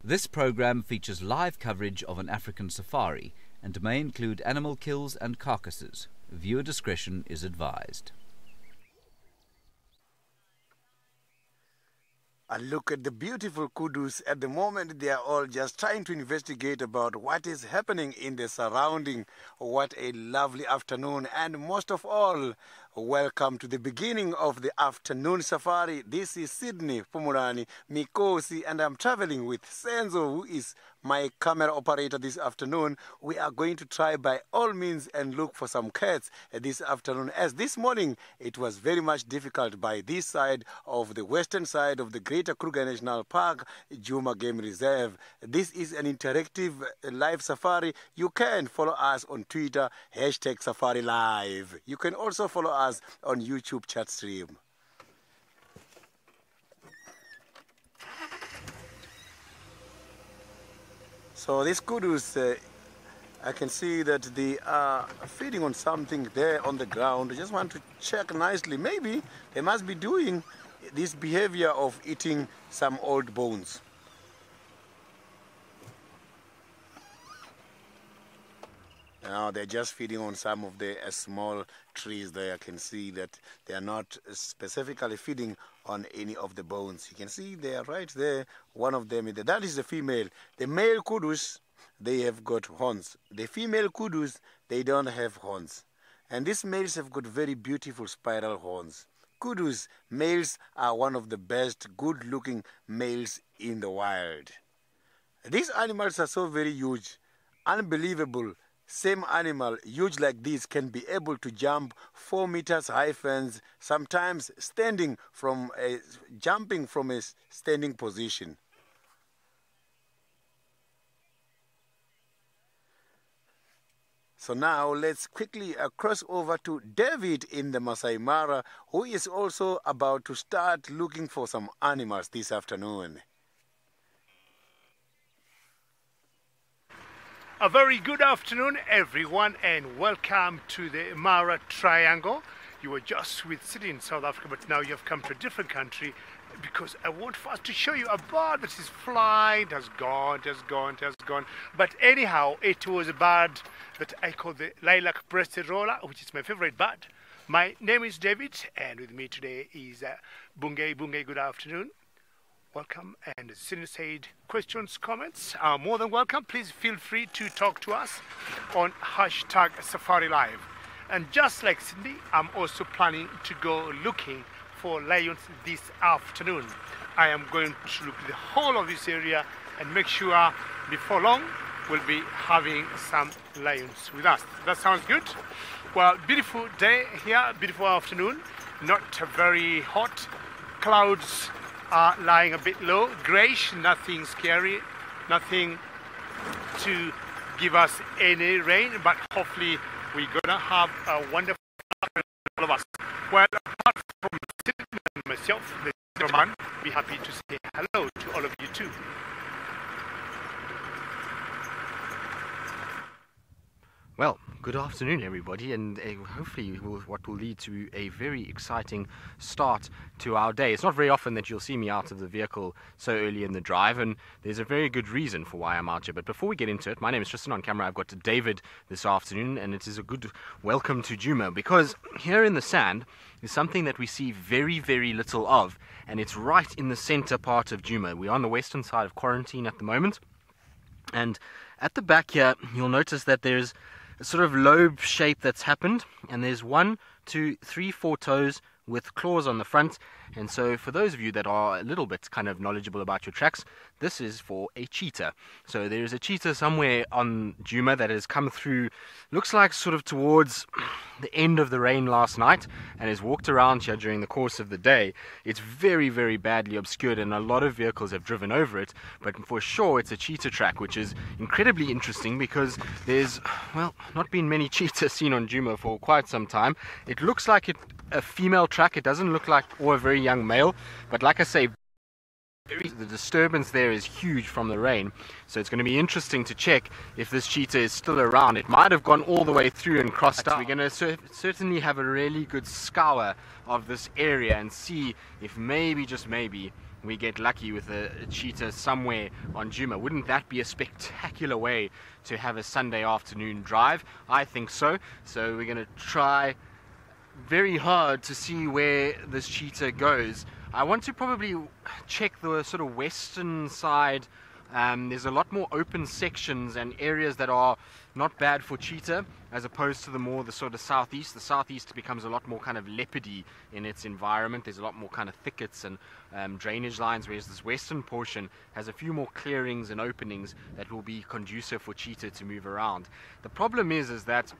This program features live coverage of an African safari and may include animal kills and carcasses. Viewer discretion is advised. And look at the beautiful kudus. At the moment, they are all just trying to investigate about what is happening in the surrounding. What a lovely afternoon. And most of all, welcome to the beginning of the afternoon safari. This is Sydney Pumurani Mikosi, and I'm traveling with Senzo, who is my camera operator this afternoon. We are going to try by all means and look for some cats this afternoon, as this morning it was very much difficult by this side of the western side of the Greater Kruger National Park, Djuma Game Reserve. This is an interactive live safari. You can follow us on Twitter, #SafariLive. You can also follow us on YouTube chat stream. So these kudus, I can see that they are feeding on something there on the ground. I just want to check nicely. Maybe they must be doing this behavior of eating some old bones. Now they're just feeding on some of the small trees there. I can see that they are not specifically feeding on any of the bones. You can see they are right there. One of them, that is the female. The male kudus, they have got horns. The female kudus, they don't have horns. And these males have got very beautiful spiral horns. Kudus, males, are one of the best good-looking males in the wild. These animals are so very huge, unbelievable. Same animal, huge like this, can be able to jump 4 meters high fence, sometimes jumping from a standing position. So now let's quickly cross over to David in the Masai Mara, who is also about to start looking for some animals this afternoon. A very good afternoon, everyone, and welcome to the Mara Triangle. You were just with Sydney in South Africa, but now you have come to a different country because I want first to show you a bird that is flying. It has gone. But anyhow, it was a bird that I call the lilac-breasted roller, which is my favorite bird. My name is David, and with me today is Bungay. Bungay, good afternoon. Welcome, and as Sydney said, questions, comments are more than welcome. Please feel free to talk to us on #SafariLive. And just like Sydney, I'm also planning to go looking for lions this afternoon. I am going to look at the whole of this area and make sure before long we'll be having some lions with us. That sounds good? Well, beautiful day here, beautiful afternoon, not very hot. Clouds are lying a bit low, grayish, nothing scary, nothing to give us any rain, but hopefully we're gonna have a wonderful afternoon, all of us. Well, apart from Sydney and myself, the man, be happy to say hello to all of you too. Well, good afternoon everybody, and hopefully what will lead to a very exciting start to our day. It's not very often that you'll see me out of the vehicle so early in the drive, and there's a very good reason for why I'm out here. But before we get into it, my name is Tristan. On camera I've got David this afternoon, and it is a good welcome to Djuma, because here in the sand is something that we see very, very little of, and it's right in the center part of Djuma. We're on the western side of quarantine at the moment, and at the back here you'll notice that there's a sort of lobe shape that's happened, and there's 1, 2, 3, 4 toes with claws on the front. And so for those of you that are a little bit kind of knowledgeable about your tracks, this is for a cheetah. So there's a cheetah somewhere on Djuma that has come through, looks like sort of towards the end of the rain last night, and has walked around here during the course of the day. It's very, very badly obscured, and a lot of vehicles have driven over it, but for sure it's a cheetah track, which is incredibly interesting because there's, well, not been many cheetahs seen on Djuma for quite some time. It looks like a female track. It doesn't look like or a very young male, but like I say, the disturbance there is huge from the rain, so it's going to be interesting to check if this cheetah is still around. It might have gone all the way through and crossed out. We're going to certainly have a really good scour of this area and see if maybe, just maybe, we get lucky with a cheetah somewhere on Djuma. Wouldn't that be a spectacular way to have a Sunday afternoon drive? I think so. So we're going to try very hard to see where this cheetah goes. I want to probably check the sort of western side. There's a lot more open sections and areas that are not bad for cheetah, as opposed to the sort of southeast. The southeast becomes a lot more kind of leopardy in its environment. There's a lot more kind of thickets and drainage lines, whereas this western portion has a few more clearings and openings that will be conducive for cheetah to move around. The problem is that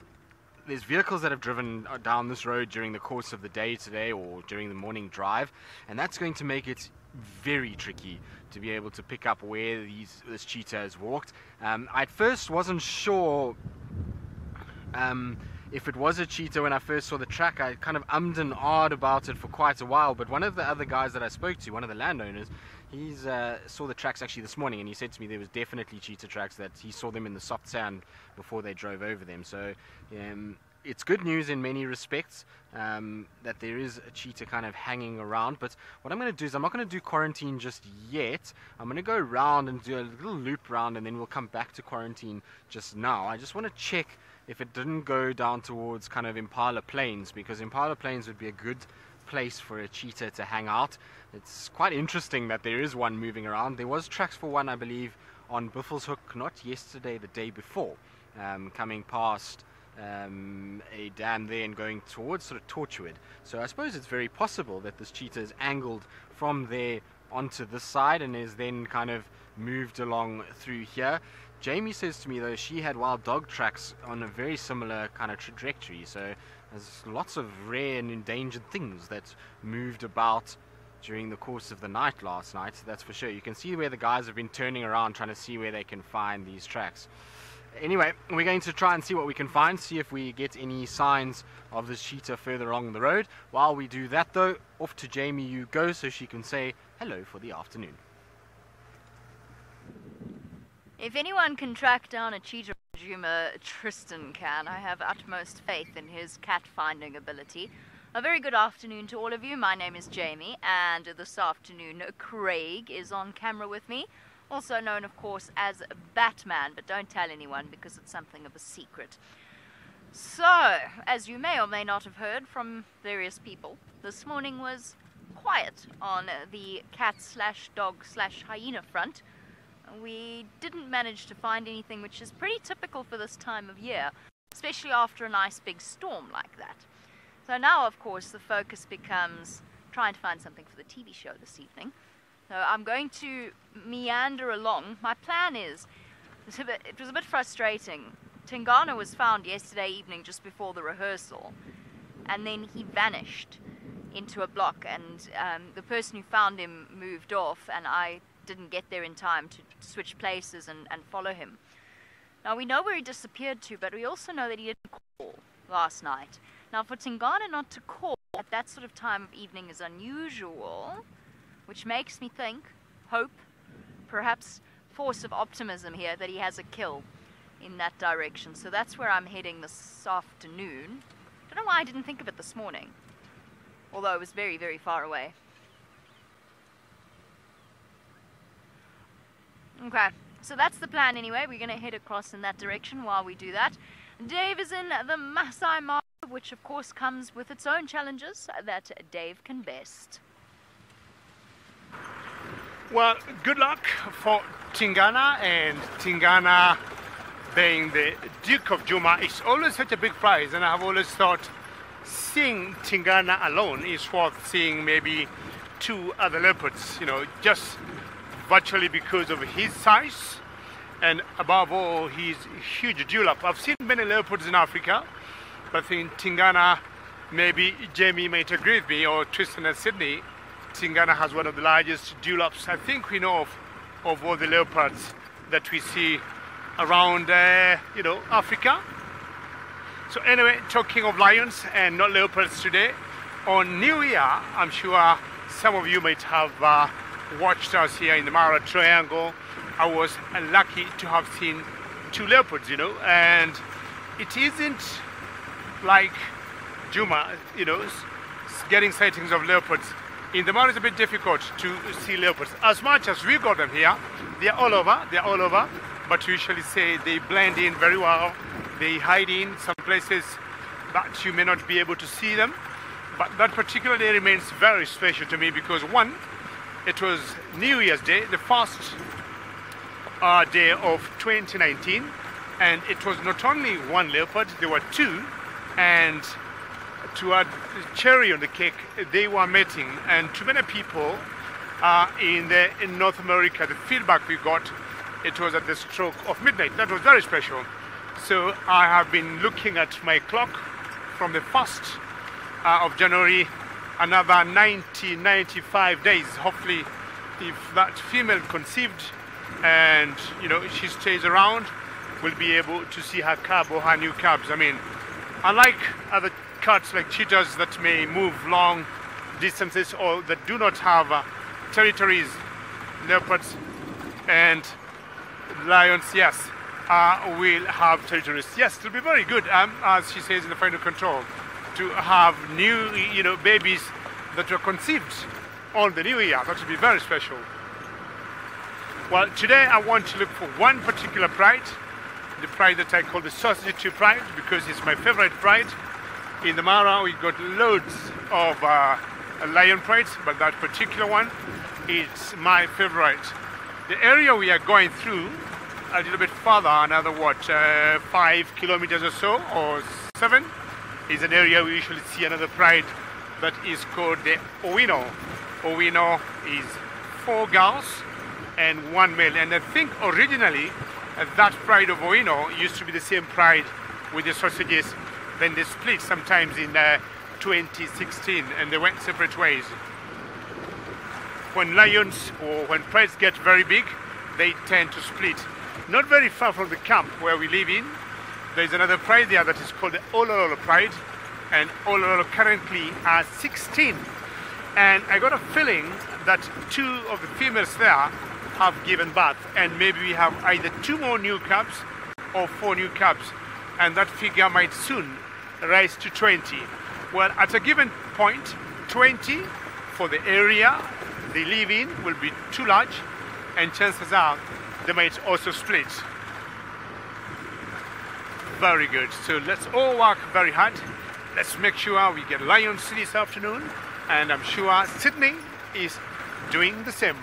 there's vehicles that have driven down this road during the course of the day today or during the morning drive, and that's going to make it very tricky to be able to pick up where this cheetah has walked. I at first wasn't sure if it was a cheetah when I first saw the track. I kind of ummed and ahed about it for quite a while, but one of the other guys that I spoke to, one of the landowners, he's saw the tracks actually this morning, and he said to me there was definitely cheetah tracks, that he saw them in the soft sand before they drove over them. So it's good news in many respects that there is a cheetah kind of hanging around. But what I'm going to do is I'm not going to do quarantine just yet. I'm going to go round and do a little loop round, and then we'll come back to quarantine just now. I just want to check if it didn't go down towards kind of Impala Plains, because Impala Plains would be a good place for a cheetah to hang out. It's quite interesting that there is one moving around. There was tracks for one, I believe, on Buffelshoek, not yesterday, the day before, coming past a dam there and going towards sort of Torchwood. So I suppose it's very possible that this cheetah is angled from there onto this side and is then kind of moved along through here. Jamie says to me, though, she had wild dog tracks on a very similar kind of trajectory. So there's lots of rare and endangered things that moved about during the course of the night last night, that's for sure. You can see where the guys have been turning around trying to see where they can find these tracks. Anyway, we're going to try and see what we can find, see if we get any signs of this cheetah further along the road. While we do that, though, off to Jamie you go so she can say hello for the afternoon. If anyone can track down a cheetah on Djuma, Tristan can. I have utmost faith in his cat-finding ability. A very good afternoon to all of you. My name is Jamie, and this afternoon Craig is on camera with me, also known, of course, as Batman, but don't tell anyone because it's something of a secret. So, as you may or may not have heard from various people, this morning was quiet on the cat/dog/hyena front. We didn't manage to find anything, which is pretty typical for this time of year, especially after a nice big storm like that. So now, of course, the focus becomes trying to find something for the TV show this evening. So I'm going to meander along. My plan is, it was a bit frustrating. Tingana was found yesterday evening just before the rehearsal, and then he vanished into a block, and the person who found him moved off, and I didn't get there in time to switch places and follow him. Now, we know where he disappeared to, but we also know that he didn't call last night. Now, for Tingana not to call at that sort of time of evening is unusual, which makes me think, hope, perhaps force of optimism here that he has a kill in that direction. So that's where I'm heading this afternoon. Don't know why I didn't think of it this morning, although it was very, very far away. Okay, so that's the plan anyway. We're going to head across in that direction while we do that. Dave is in the Masai Mara, which of course comes with its own challenges that Dave can best. Well, good luck for Tingana, and Tingana being the Duke of Djuma is always such a big prize, and I've always thought seeing Tingana alone is worth seeing maybe two other leopards, you know, just virtually because of his size and above all his huge dewlap. I've seen many leopards in Africa, but I think Tingana, maybe Jamie might agree with me, or Tristan and Sydney, Tingana has one of the largest dewlaps I think we know of all the leopards that we see around you know, Africa. So anyway, talking of lions and not leopards today, on New Year, I'm sure some of you might have watched us here in the Mara Triangle. I was lucky to have seen two leopards, you know, and it isn't like Djuma, you know, getting sightings of leopards In the Mara it's a bit difficult to see leopards. As much as we got them here, they're all over, but we usually say they blend in very well. They hide in some places that you may not be able to see them. But that particular day remains very special to me because one, it was New Year's Day, the first day of 2019, and it was not only one leopard, there were two, and to add cherry on the cake, they were mating. And to many people in North America, the feedback we got, it was at the stroke of midnight. That was very special. So I have been looking at my clock from the 1st of January, another 95 days. Hopefully, if that female conceived and she stays around, we'll be able to see her cub or her new cubs. I mean, unlike other cats like cheetahs that may move long distances or that do not have territories, leopards and lions, yes, will have territories. Yes, it will be very good, as she says in the final control, to have new, babies that were conceived on the new year. That would be very special. Well, today I want to look for one particular pride, the pride that I call the sausage pride, because it's my favorite pride. In the Mara, we got loads of lion prides, but that particular one is my favorite. The area we are going through, a little bit further, another 5 kilometers or so, or 7, is an area we usually see another pride that is called the Owino. Owino is 4 girls and 1 male, and I think originally that pride of Owino used to be the same pride with the sausages. Then they split sometimes in 2016 and they went separate ways. When lions or when prides get very big, they tend to split. Not very far from the camp where we live in, there's another pride there that is called the Olololo pride, and Olololo currently are 16. And I got a feeling that 2 of the females there have given birth, and maybe we have either 2 more new cubs or 4 new cubs, and that figure might soon rise to 20. Well, at a given point, 20 for the area they live in will be too large, and chances are they might also split. Very good. So let's all work very hard. Let's make sure we get lions this afternoon, and I'm sure Sydney is doing the same.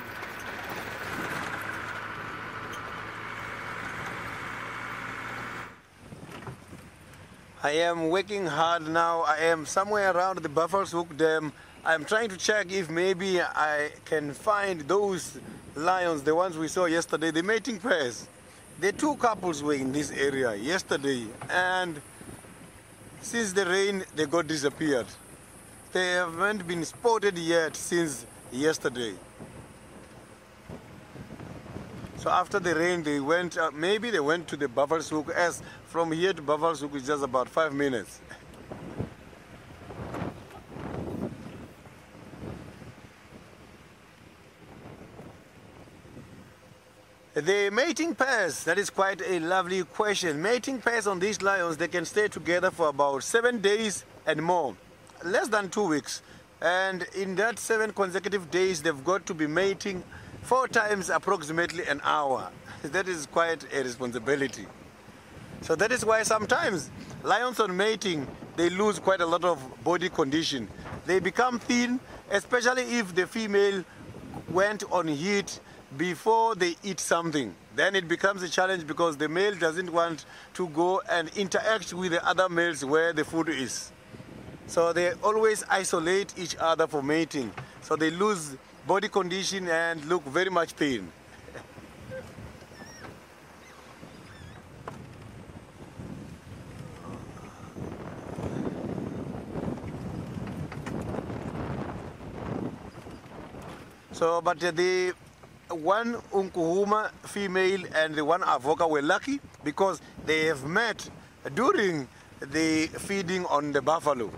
I am working hard now. I am somewhere around the Buffalo's Hook Dam. I'm trying to check if maybe I can find those lions, the ones we saw yesterday, the mating pairs. The 2 couples were in this area yesterday, and since the rain, they got disappeared. They haven't been spotted yet since yesterday. So after the rain, they went, maybe they went to the Buffalo's Hook, as from here to Buffalo's Hook is just about 5 minutes. The mating pairs, that is quite a lovely question. Mating pairs on these lions, they can stay together for about 7 days and more, less than 2 weeks. And in that 7 consecutive days, they've got to be mating 4 times approximately an hour. That is quite a responsibility. So that is why sometimes lions on mating, they lose quite a lot of body condition. They become thin, especially if the female went on heat before they eat something. Then it becomes a challenge because the male doesn't want to go and interact with the other males where the food is. So they always isolate each other for mating. So they lose body condition and look very much thin. So, but the one Unkuhuma female and the one Avoca were lucky because they have met during the feeding on the buffalo.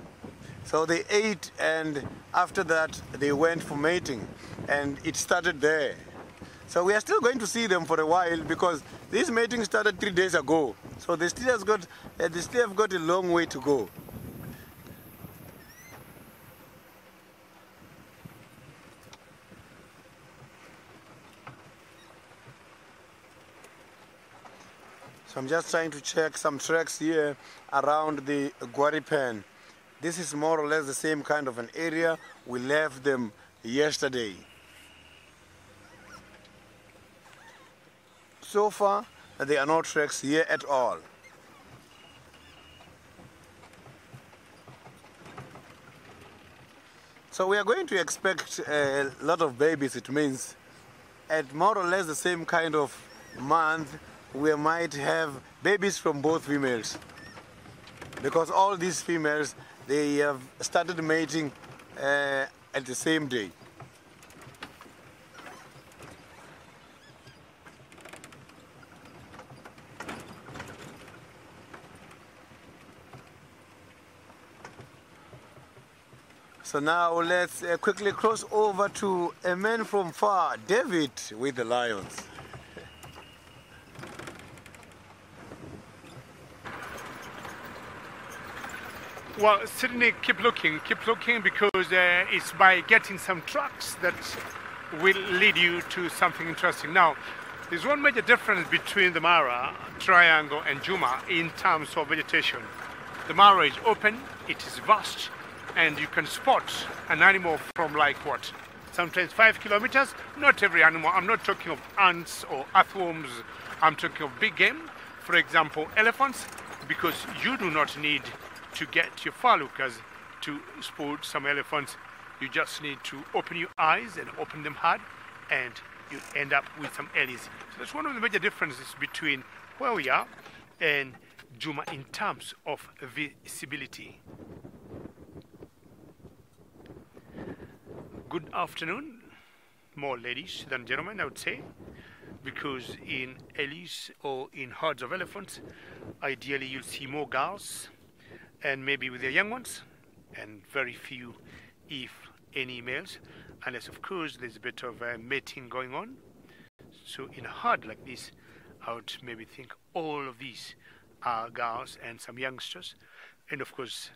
So they ate, and after that they went for mating, and it started there. So we are still going to see them for a while because this mating started 3 days ago. So they still have got a long way to go. So I'm just trying to check some tracks here around the Guaripan. This is more or less the same kind of an area. We left them yesterday. So far, there are no tracks here at all. So we are going to expect a lot of babies. It means at more or less the same kind of month, we might have babies from both females. Because all these females, they have started mating at the same day. So now let's quickly cross over to a man from far, David with the lions. Well, certainly keep looking because it's by getting some tracks that will lead you to something interesting. Now, there's one major difference between the Mara, Triangle and Juma in terms of vegetation. The Mara is open, it is vast, and you can spot an animal from like what? Sometimes 5 kilometers. Not every animal. I'm not talking of ants or earthworms. I'm talking of big game. For example, elephants, because you do not need to get your far lookers to spot some elephants. You just need to open your eyes and open them hard, and you end up with some ellies. So that's one of the major differences between where we are and Juma in terms of visibility. Good afternoon, more ladies than gentlemen, I would say, because in ellies or in herds of elephants, ideally you'll see more girls, and maybe with their young ones, and very few, if any, males, unless of course there's a bit of mating going on. So in a herd like this, I would maybe think all of these are girls and some youngsters, and of course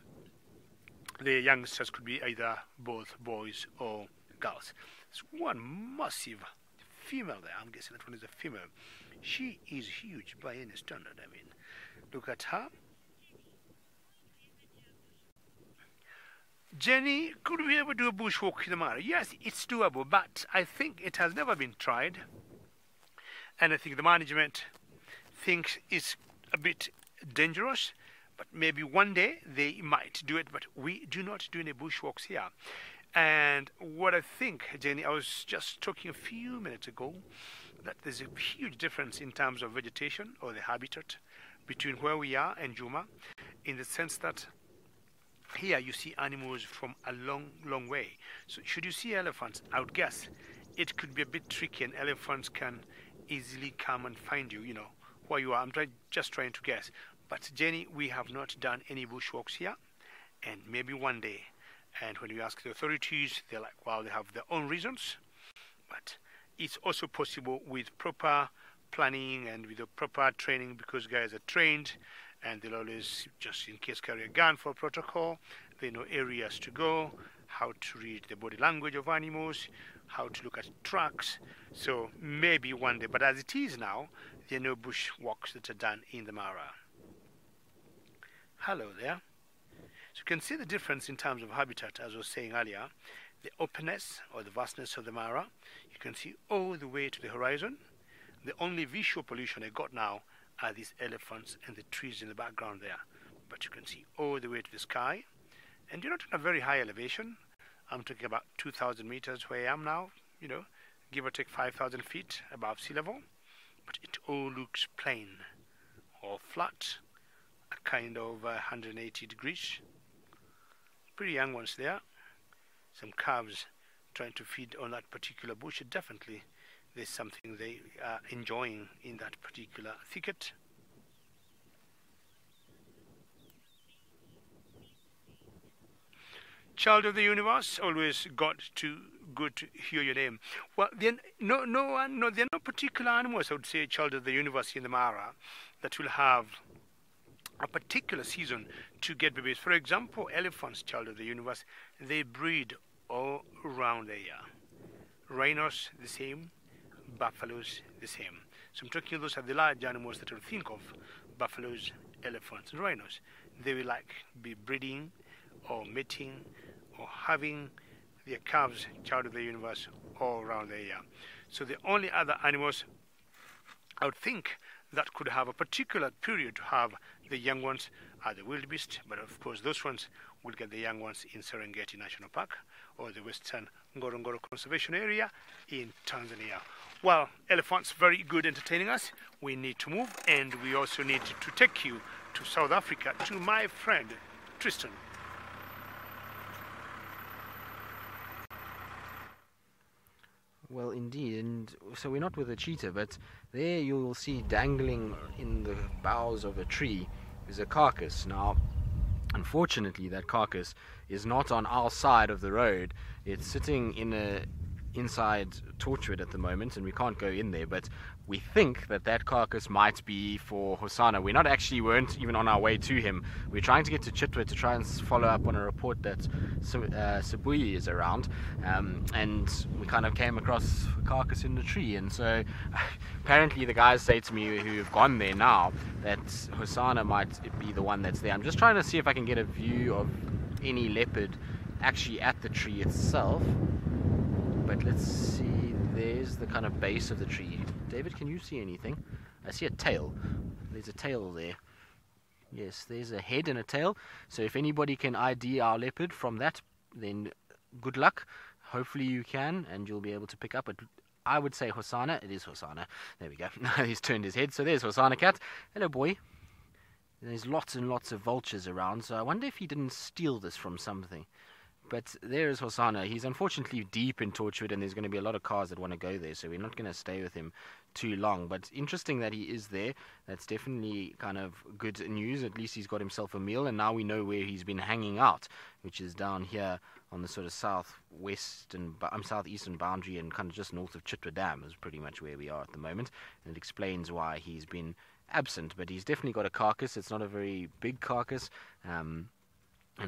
the youngsters could be either both boys or girls. There's one massive female there. I'm guessing that one is a female. She is huge by any standard. I mean, look at her. Jenny, could we ever do a bushwalk in the Mara? Yes, it's doable, but I think it has never been tried. And I think the management thinks it's a bit dangerous. But maybe one day they might do it, but we do not do any bushwalks here. And what I think, Jenny, I was just talking a few minutes ago, that there's a huge difference in terms of vegetation or the habitat between where we are and Juma, in the sense that here you see animals from a long, long way. So should you see elephants, I would guess it could be a bit tricky, and elephants can easily come and find you, you know, where you are. I'm just trying to guess. But Jenny, we have not done any bushwalks here, and maybe one day. And when you ask the authorities, they're like, well, they have their own reasons. But it's also possible with proper planning and with the proper training, because guys are trained, and they'll always, just in case, carry a gun for protocol. They know areas to go, how to read the body language of animals, how to look at tracks. So maybe one day. But as it is now, there are no bushwalks that are done in the Mara. Hello there. So you can see the difference in terms of habitat, as I was saying earlier. The openness or the vastness of the Mara, you can see all the way to the horizon. The only visual pollution I got now are these elephants and the trees in the background there. But you can see all the way to the sky. And you're not on a very high elevation. I'm talking about 2,000 meters where I am now, you know, give or take 5,000 feet above sea level. But it all looks plain or flat, a kind of 180 degrees. Pretty young ones there. Some calves trying to feed on that particular bush. Definitely there's something they are enjoying in that particular thicket. Child of the universe, always good to hear your name. Well, then there are no particular animals, I would say, child of the universe in the Mara, that will have a particular season to get babies. For example, elephants, child of the universe, they breed all around the year. Rhinos, the same. Buffaloes, the same. So I'm talking those are the large animals that you think of: buffaloes, elephants, and rhinos. They will like be breeding or mating or having their calves, child of the universe, all around the year. So the only other animals I would think that could have a particular period to have the young ones are the wildebeest, but of course those ones will get the young ones in Serengeti National Park or the Western Ngorongoro Conservation Area in Tanzania. Well, elephants, very good entertaining us. We need to move, and we also need to take you to South Africa, to my friend Tristan. Well, indeed, and so we're not with a cheetah, but there you will see dangling in the boughs of a tree is a carcass. Now, unfortunately, that carcass is not on our side of the road. It's sitting inside Torchwood at the moment, and we can't go in there, but we think that carcass might be for Hosana. Weren't even on our way to him. We're trying to get to Chitwa to try and follow up on a report that Sibui is around, and we kind of came across a carcass in the tree, and so apparently the guys say to me who've gone there now that Hosana might be the one that's there. I'm just trying to see if I can get a view of any leopard actually at the tree itself, but let's see. There's the kind of base of the tree. David, can you see anything? I see a tail. There's a tail there. Yes, there's a head and a tail. So if anybody can ID our leopard from that, then good luck. Hopefully you can, and you'll be able to pick up it. I would say Hosana. It is Hosana. There we go. He's turned his head. So there's Hosana cat. Hello, boy. There's lots and lots of vultures around, so I wonder if he didn't steal this from something. But there is Hosana. He's unfortunately deep in Torchwood, and there's going to be a lot of cars that want to go there, so we're not going to stay with him too long. But interesting that he is there. That's definitely kind of good news. At least he's got himself a meal, and now we know where he's been hanging out, which is down here on the sort of southeastern boundary, and kind of just north of Chitwa Dam is pretty much where we are at the moment. And it explains why he's been absent. But he's definitely got a carcass. It's not a very big carcass, and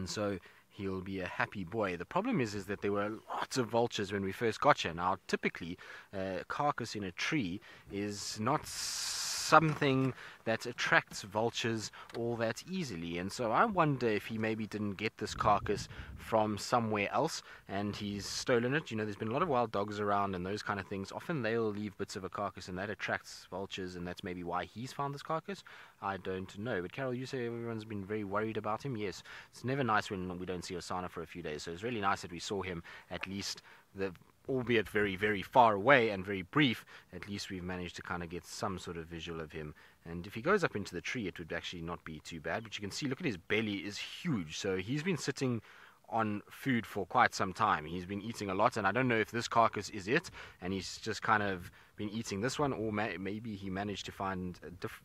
so he'll be a happy boy. The problem is that there were lots of vultures when we first got here. Now, typically, a carcass in a tree is not something that attracts vultures all that easily, and so I wonder if he maybe didn't get this carcass from somewhere else and he's stolen it. You know, there's been a lot of wild dogs around and those kind of things. Often they'll leave bits of a carcass and that attracts vultures, and that's maybe why he's found this carcass. I don't know. But Carol, you say everyone's been very worried about him. Yes, it's never nice when we don't see Hosana for a few days, so it's really nice that we saw him, at least albeit very, very far away and very brief. At least we've managed to kind of get some sort of visual of him. And if he goes up into the tree, it would actually not be too bad. But you can see, look at his belly is huge. So he's been sitting on food for quite some time. He's been eating a lot, and I don't know if this carcass is it, and he's just kind of been eating this one, or maybe he managed to find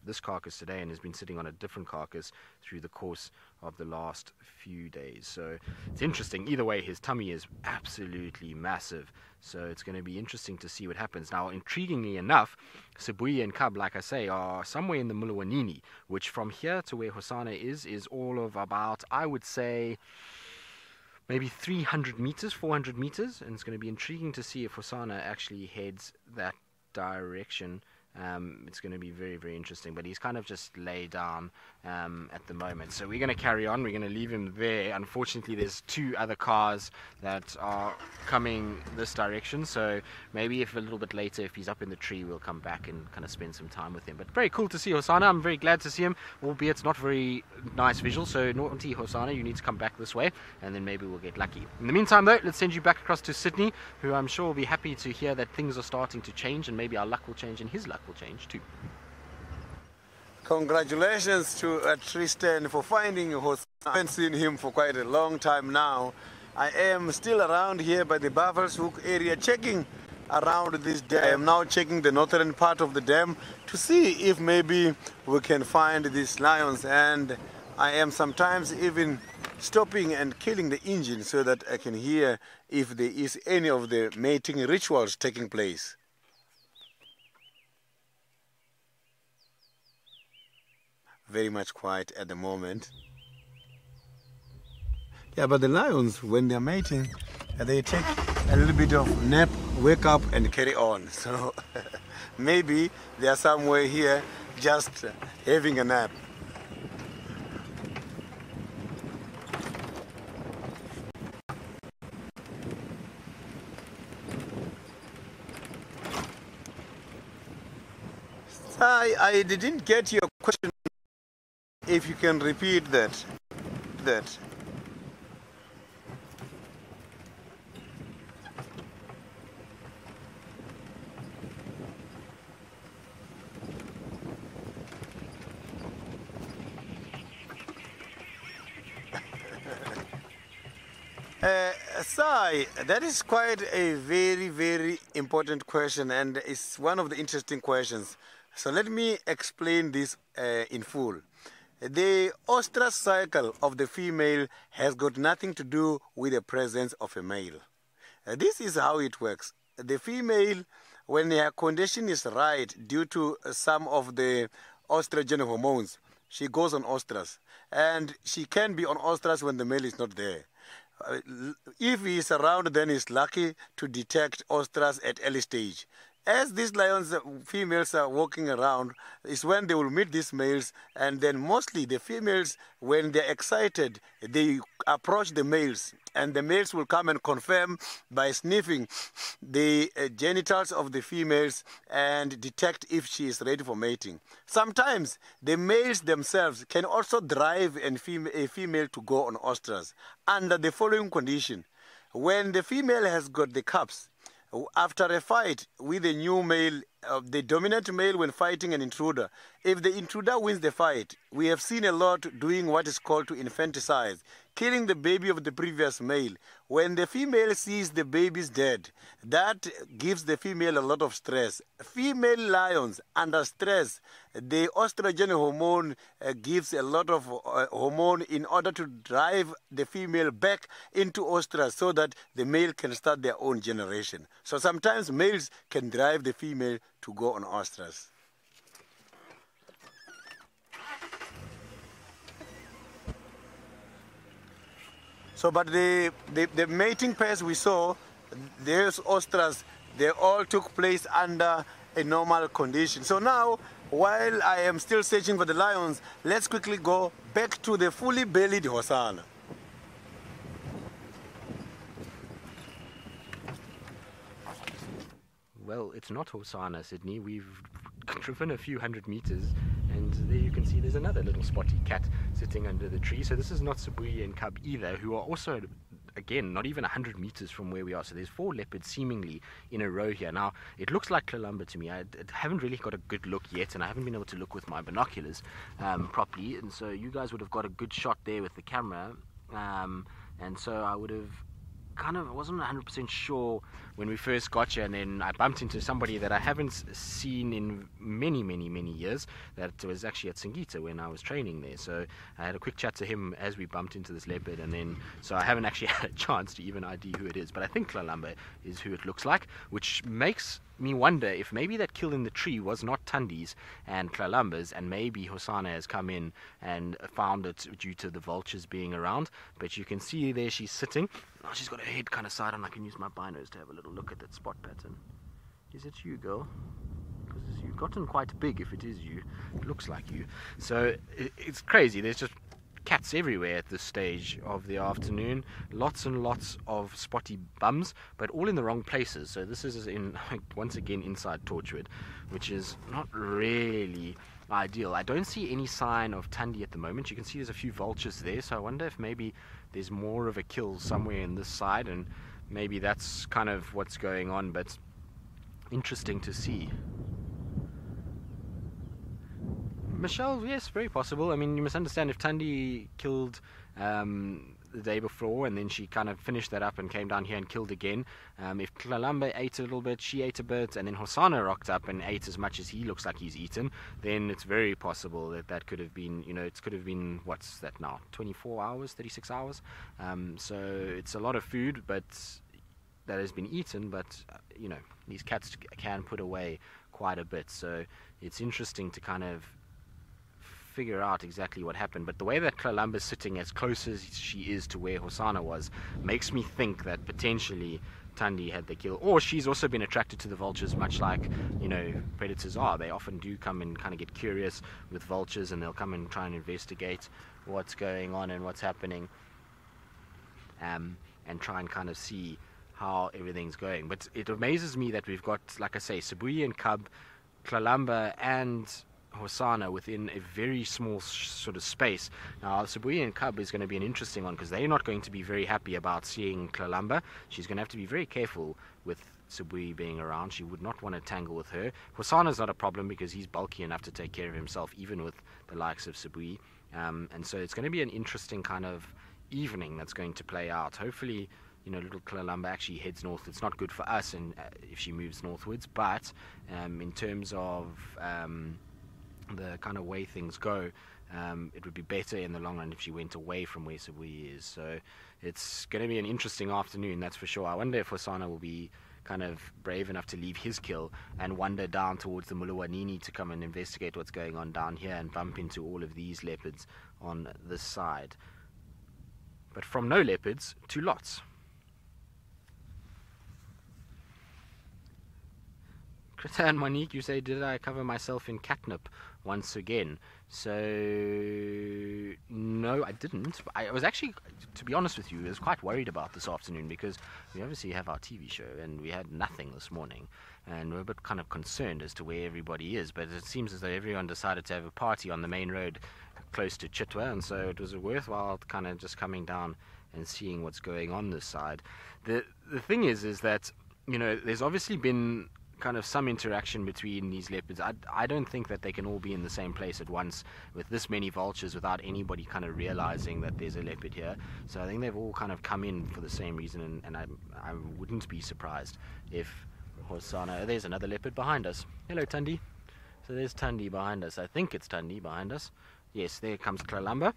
this carcass today and has been sitting on a different carcass through the course of the last few days. So it's interesting. Either way, his tummy is absolutely massive, so it's going to be interesting to see what happens. Now, intriguingly enough, Sibui and Cub, like I say, are somewhere in the Mulawanini, which from here to where Hosana is all of about, I would say, maybe 300 meters, 400 meters, and it's going to be intriguing to see if Hosana actually heads that direction. It's going to be very, very interesting, but he's kind of just laid down at the moment. So we're going to carry on. We're going to leave him there. Unfortunately, there's two other cars that are coming this direction, so maybe if a little bit later, if he's up in the tree, we'll come back and kind of spend some time with him. But very cool to see Hosana. I'm very glad to see him, albeit it's not very nice visual, so naughty Hosana, you need to come back this way, and then maybe we'll get lucky. In the meantime, though, let's send you back across to Sydney, who I'm sure will be happy to hear that things are starting to change, and maybe our luck will change and his luck will change too. Congratulations to Tristan for finding Hosana. I haven't seen him for quite a long time now. I am still around here by the Buffalo's Hook area, checking around this dam. I am now checking the northern part of the dam to see if maybe we can find these lions, and I am sometimes even stopping and killing the engine so that I can hear if there is any of the mating rituals taking place. Very much quiet at the moment. Yeah, but the lions, when they're mating, they take a little bit of nap wake up and carry on. So maybe they are somewhere here just having a nap. I didn't get your question. If you can repeat that. Sai, that is quite a very, very important question, and it's one of the interesting questions. So let me explain this in full. The ostrus cycle of the female has got nothing to do with the presence of a male. This is how it works. The female, when her condition is right due to some of the estrogen hormones, she goes on ostrus. And she can be on ostrus when the male is not there. If he is around, then he's lucky to detect ostrus at early stage. As these lions, females are walking around, is when they will meet these males, and then mostly the females, when they're excited, they approach the males, and the males will come and confirm by sniffing the genitals of the females and detect if she is ready for mating. Sometimes the males themselves can also drive a female to go on ostrus under the following condition. When the female has got the cups, after a fight with a new male, the dominant male when fighting an intruder, if the intruder wins the fight, we have seen a lot doing what is called to infanticide, killing the baby of the previous male. When the female sees the baby's dead, that gives the female a lot of stress. Female lions under stress, the estrogen hormone gives a lot of hormone in order to drive the female back into ostrus so that the male can start their own generation. So sometimes males can drive the female to go on ostrus. So, but the mating pairs we saw, those ostrus, they all took place under a normal condition. So now, while I am still searching for the lions, let's quickly go back to the fully bellied Hosanna. Well, it's not Hosanna, Sydney. We've driven a few hundred meters, and there you can see there's another little spotty cat sitting under the tree. So this is not Sibuyi and cub either, who are also, again, not even 100 meters from where we are. So there's 4 leopards seemingly in a row here. Now, it looks like Kalamba to me. I haven't really got a good look yet, and I haven't been able to look with my binoculars properly. And so you guys would have got a good shot there with the camera. And so I would have I wasn't 100% sure when we first got here, and then I bumped into somebody that I haven't seen in many years. That was actually at Singita when I was training there. So I had a quick chat to him as we bumped into this leopard, and then so I haven't actually had a chance to even ID who it is, but I think Tlalamba is who it looks like, which makes me wonder if maybe that kill in the tree was not Tundi's and Tlalamba's, and maybe Hosanna has come in and found it due to the vultures being around. But you can see there she's sitting. Oh, she's got her head kind of side on. I can use my binos to have a little look at that spot pattern. Is it you, girl? Because you've gotten quite big. If it is you, it looks like you. So it's crazy. There's just cats everywhere at this stage of the afternoon. Lots and lots of spotty bums, but all in the wrong places. So this is in, once again, inside Torchwood, which is not really ideal. I don't see any sign of Tundi at the moment. You can see there's a few vultures there, so I wonder if maybe there's more of a kill somewhere in this side, and maybe that's kind of what's going on. But interesting to see. Michelle, yes, very possible. I mean, you must understand, if Tundi killed the day before and then she kind of finished that up and came down here and killed again, if Tlalamba ate a little bit, she ate a bit, and then Hosanna rocked up and ate as much as he looks like he's eaten, then it's very possible that that could have been, you know, it could have been, what's that now, 24 hours, 36 hours? So it's a lot of food, but that has been eaten, but, you know, these cats can put away quite a bit. So it's interesting to kind of figure out exactly what happened, but the way that Tlallamba's sitting as close as she is to where Hosana was makes me think that potentially Thandi had the kill, or she's also been attracted to the vultures, much like, you know, predators are. They often do come and kind of get curious with vultures, and they'll come and try and investigate what's going on and what's happening, and try and kind of see how everything's going. But it amazes me that we've got, like I say, Sibuyi and Cub, Tlalamba and Hosana within a very small sort of space. Now, Sibuyi and Cub is going to be an interesting one, because they're not going to be very happy about seeing Tlalamba. She's going to have to be very careful with Sibuyi being around. She would not want to tangle with her. Hosana's not a problem, because he's bulky enough to take care of himself, even with the likes of Sibuyi. And so it's going to be an interesting kind of evening that's going to play out. Hopefully, you know, little Tlalamba actually heads north. It's not good for us, and if she moves northwards, but in terms of the kind of way things go, it would be better in the long run if she went away from where Sibuyi is. So it's going to be an interesting afternoon, that's for sure. I wonder if Hosana will be kind of brave enough to leave his kill and wander down towards the Muluwanini to come and investigate what's going on down here and bump into all of these leopards on this side. But from no leopards to lots. Krita and Monique, you say, did I cover myself in catnip once again? So, no, I didn't. I was actually, to be honest with you, I was quite worried about this afternoon, because we obviously have our TV show and we had nothing this morning, and we're a bit kind of concerned as to where everybody is. But it seems as though everyone decided to have a party on the main road close to Chitwa, and so it was worthwhile kind of just coming down and seeing what's going on this side. The thing is that, you know, there's obviously been kind of some interaction between these leopards. I don't think that they can all be in the same place at once with this many vultures without anybody kind of realizing that there's a leopard here. So I think they've all kind of come in for the same reason, and I wouldn't be surprised if Hosana... There's another leopard behind us. Hello, Thandi. So there's Thandi behind us. I think it's Thandi behind us. Yes, there comes Tlalamba.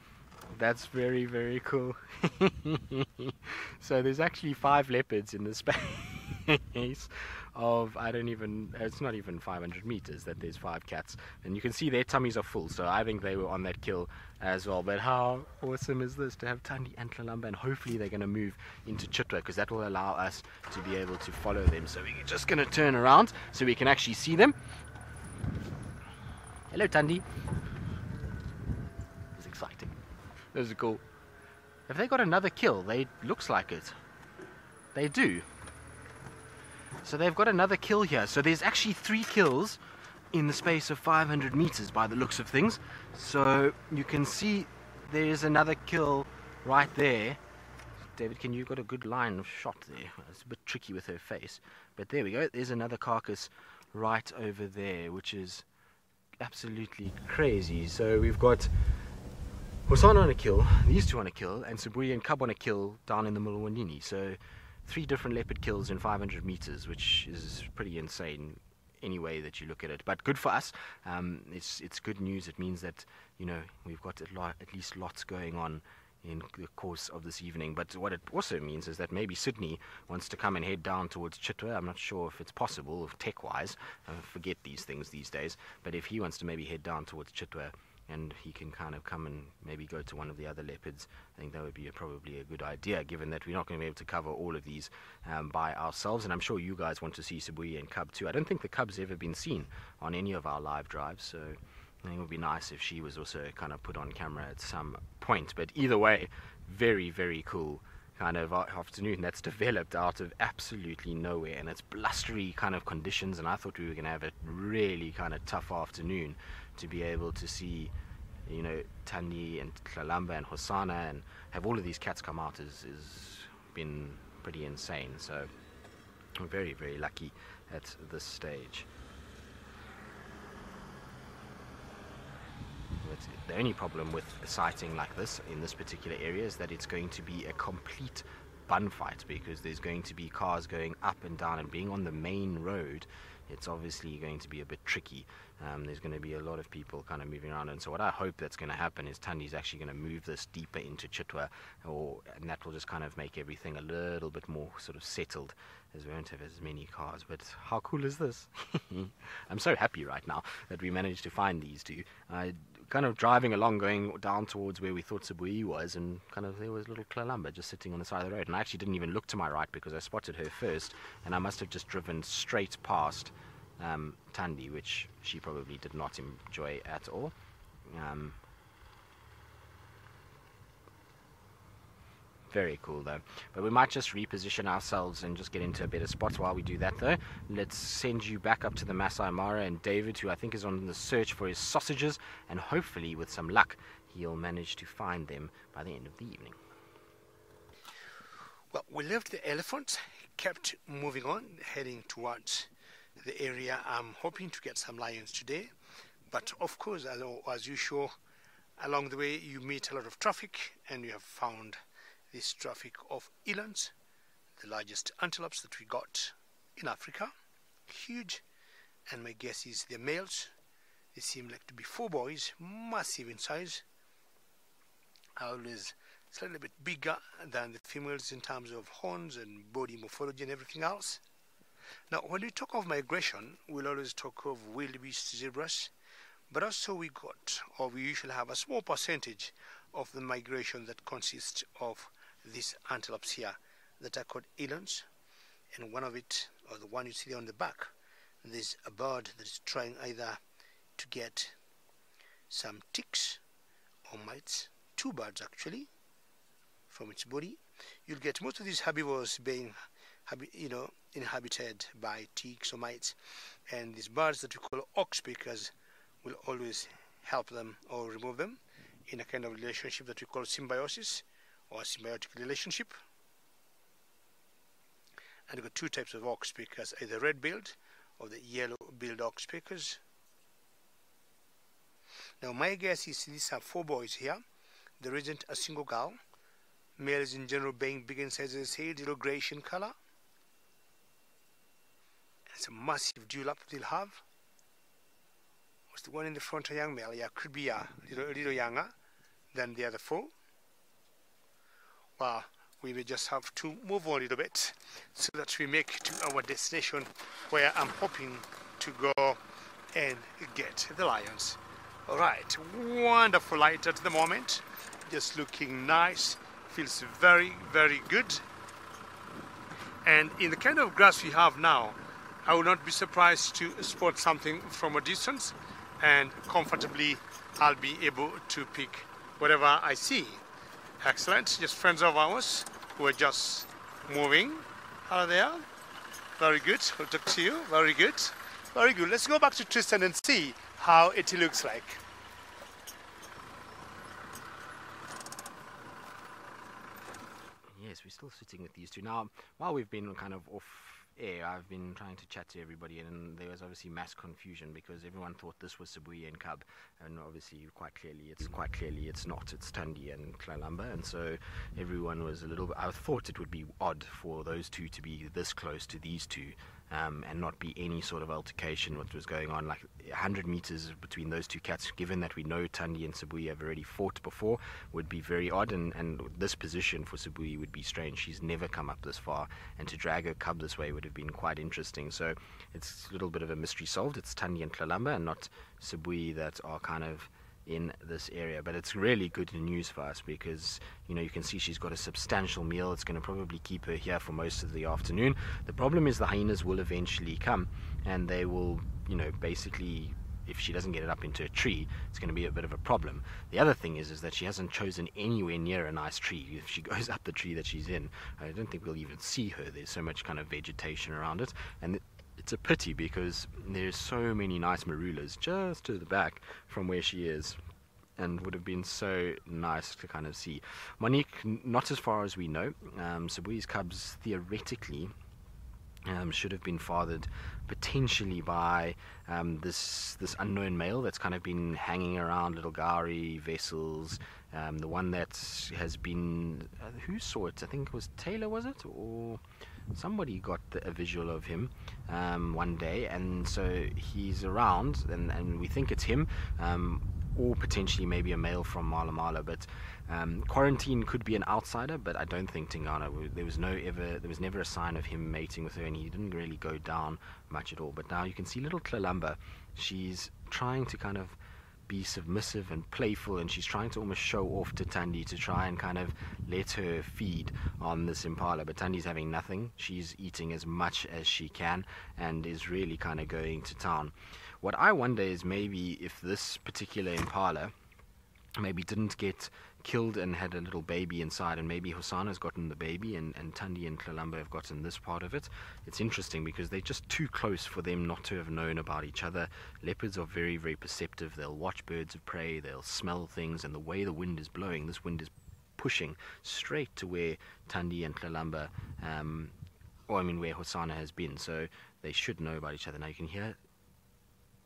That's very, very cool. So there's actually 5 leopards in the space of, it's not even 500 meters that there's 5 cats. And you can see their tummies are full, so I think they were on that kill as well. But how awesome is this to have Thandi and Tlalamba, and hopefully they're going to move into Chitwa, because that will allow us to be able to follow them. So we're just going to turn around so we can actually see them. Hello, Thandi. It's exciting. This is cool. Have they got another kill? Looks like it. They do. So they've got another kill here. So there's actually 3 kills in the space of 500 meters by the looks of things. So you can see there's another kill right there. David, you got a good line of shot there. It's a bit tricky with her face. But there we go. There's another carcass right over there, which is absolutely crazy. So we've got Hosana on a kill, these 2 on a kill, and Sibuyi and Cub on a kill down in the Muluwanini. So 3 different leopard kills in 500 meters, which is pretty insane any way that you look at it. But good for us. It's good news. It means that, you know, we've got at least lots going on in the course of this evening. But what it also means is that maybe Sydney wants to come and head down towards Chitwa. I'm not sure if it's possible, tech-wise. I forget these things these days. But if he wants to maybe head down towards Chitwa, and he can kind of come and maybe go to one of the other leopards, I think that would be probably a good idea, given that we're not going to be able to cover all of these by ourselves. And I'm sure you guys want to see Sibuyi and Cub too. I don't think the Cub's ever been seen on any of our live drives, so I think it would be nice if she was also kind of put on camera at some point. But either way, very, very cool kind of afternoon that's developed out of absolutely nowhere, and it's blustery kind of conditions, and I thought we were going to have a really kind of tough afternoon to be able to see, you know, Thandi and Tlalamba and Hosana and have all of these cats come out is been pretty insane. So we're very, very lucky at this stage. But the only problem with a sighting like this in this particular area is that it's going to be a complete bun fight, because there's going to be cars going up and down, and being on the main road, it's obviously going to be a bit tricky. There's going to be a lot of people kind of moving around, and so what I hope that's going to happen is Thandi's actually going to move this deeper into Chitwa, and that will just kind of make everything a little bit more sort of settled, as we won't have as many cars. But how cool is this? I'm so happy right now that we managed to find these 2. kind of driving along, going down towards where we thought Sibui was, and kind of there was little Kalamba just sitting on the side of the road. And I actually didn't even look to my right because I spotted her first, and I must have just driven straight past Tandi, which she probably did not enjoy at all. Very cool though. But we might just reposition ourselves and just get into a better spot while we do that though. Let's send you back up to the Masai Mara and David, who I think is on the search for his sausages, and hopefully with some luck he'll manage to find them by the end of the evening. Well, we left the elephant, kept moving on, heading towards the area. I'm hoping to get some lions today, but of course, as usual, along the way you meet a lot of traffic, and you have found this traffic of elands, the largest antelopes that we got in Africa. Huge, and my guess is they're males. They seem like to be 4 boys, massive in size, always slightly bit bigger than the females in terms of horns and body morphology and everything else. Now, when we talk of migration, we'll always talk of wildebeest zebras, but also we usually have a small percentage of the migration that consists of these antelopes here that are called elands, and one of it, or the one you see there on the back, there's a bird that is trying either to get some ticks or mites, 2 birds actually, from its body. You'll get most of these herbivores being inhabited by ticks or mites, and these birds that we call ox pickers will always help them or remove them in a kind of relationship that we call symbiosis or symbiotic relationship. And we've got 2 types of ox pickers, either red-billed or the yellow-billed ox pickers. Now my guess is these are 4 boys here. There isn't a single girl. Males in general being big in size, as I said, little greyish in colour. It's a massive dewlap they'll have. Was the one in the front a young male? Yeah, could be a little younger than the other 4. Well, we may just have to move on a little bit so that we make to our destination, where I'm hoping to go and get the lions. Alright, wonderful light at the moment, just looking nice, feels very, very good. And in the kind of grass we have now, I would not be surprised to spot something from a distance, and comfortably I'll be able to pick whatever I see. Excellent, just friends of ours who are just moving. Hello there. Very good, we'll talk to you. Very good. Very good. Let's go back to Tristan and see how it looks like. Yes, we're still sitting with these 2. Now, while we've been kind of off air, I've been trying to chat to everybody, and there was obviously mass confusion because everyone thought this was Sibui and Cub, and obviously quite clearly it's not. It's Tandi and Kalamba, and so everyone was a little bit. I thought it would be odd for those 2 to be this close to these 2. And not be any sort of altercation what was going on, like 100 meters between those 2 cats, given that we know Tandi and Sibui have already fought before, would be very odd, and this position for Sibui would be strange. She's never come up this far, and to drag her cub this way would have been quite interesting. So it's a little bit of a mystery solved. It's Tandi and Kalamba and not Sibui that are kind of in this area, but it's really good news for us because you can see she's got a substantial meal. It's going to probably keep her here for most of the afternoon. The problem is the hyenas will eventually come, and they will basically, if she doesn't get it up into a tree, it's going to be a bit of a problem. The other thing is that she hasn't chosen anywhere near a nice tree. If she goes up the tree that she's in, I don't think we'll even see her. There's so much kind of vegetation around it, and it's a pity because there's so many nice marulas just to the back from where she is, and would have been so nice to kind of see. Monique, not as far as we know. Sibui's cubs theoretically should have been fathered potentially by this unknown male that's kind of been hanging around little Gari vessels. The one that has been, who saw it? I think it was Taylor, was it? Or somebody got a visual of him one day, and so he's around, and we think it's him, or potentially maybe a male from Mala Mala, but Quarantine could be an outsider, but I don't think Tingana, there was never a sign of him mating with her, and he didn't really go down much at all. But now you can see little Kalamba, she's trying to kind of be submissive and playful, and she's trying to almost show off to Thandi to try and kind of let her feed on this impala. But Thandi's having nothing. She's eating as much as she can and is really kind of going to town. What I wonder is maybe if this particular impala maybe didn't get killed and had a little baby inside, and maybe Hosana's gotten the baby and Thandi and Tlalamba have gotten this part of it. It's interesting because they're just too close for them not to have known about each other. Leopards are very, very perceptive. They'll watch birds of prey, they'll smell things, and the way the wind is blowing, this wind is pushing straight to where Thandi and Tlalamba, where Hosana has been, so they should know about each other. Now you can hear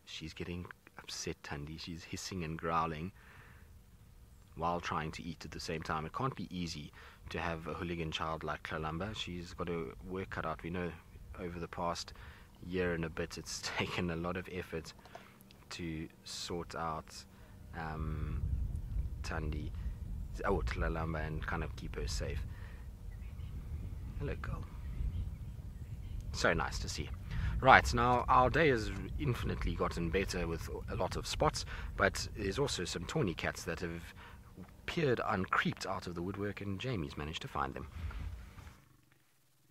she's getting upset, Thandi. She's hissing and growling while trying to eat at the same time. It can't be easy to have a hooligan child like Tlalamba. She's got her work cut out. We know over the past year and a bit it's taken a lot of effort to sort out Tlalamba and kind of keep her safe. Hello, girl. So nice to see. Right, now our day has infinitely gotten better with a lot of spots, but there's also some tawny cats that have appeared uncreeped out of the woodwork, and Jamie's managed to find them.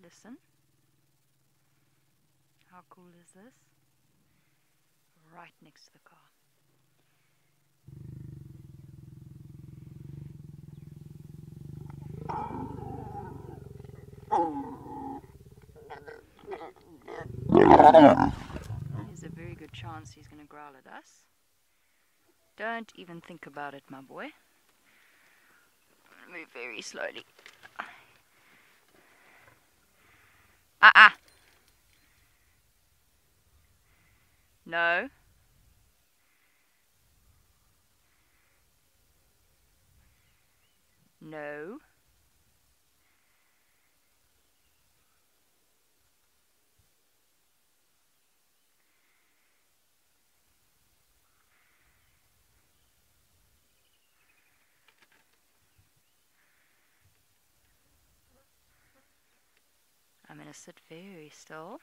Listen. How cool is this? Right next to the car. There's a very good chance he's going to growl at us. Don't even think about it, my boy. Move very slowly. No. No. I'm going to sit very still.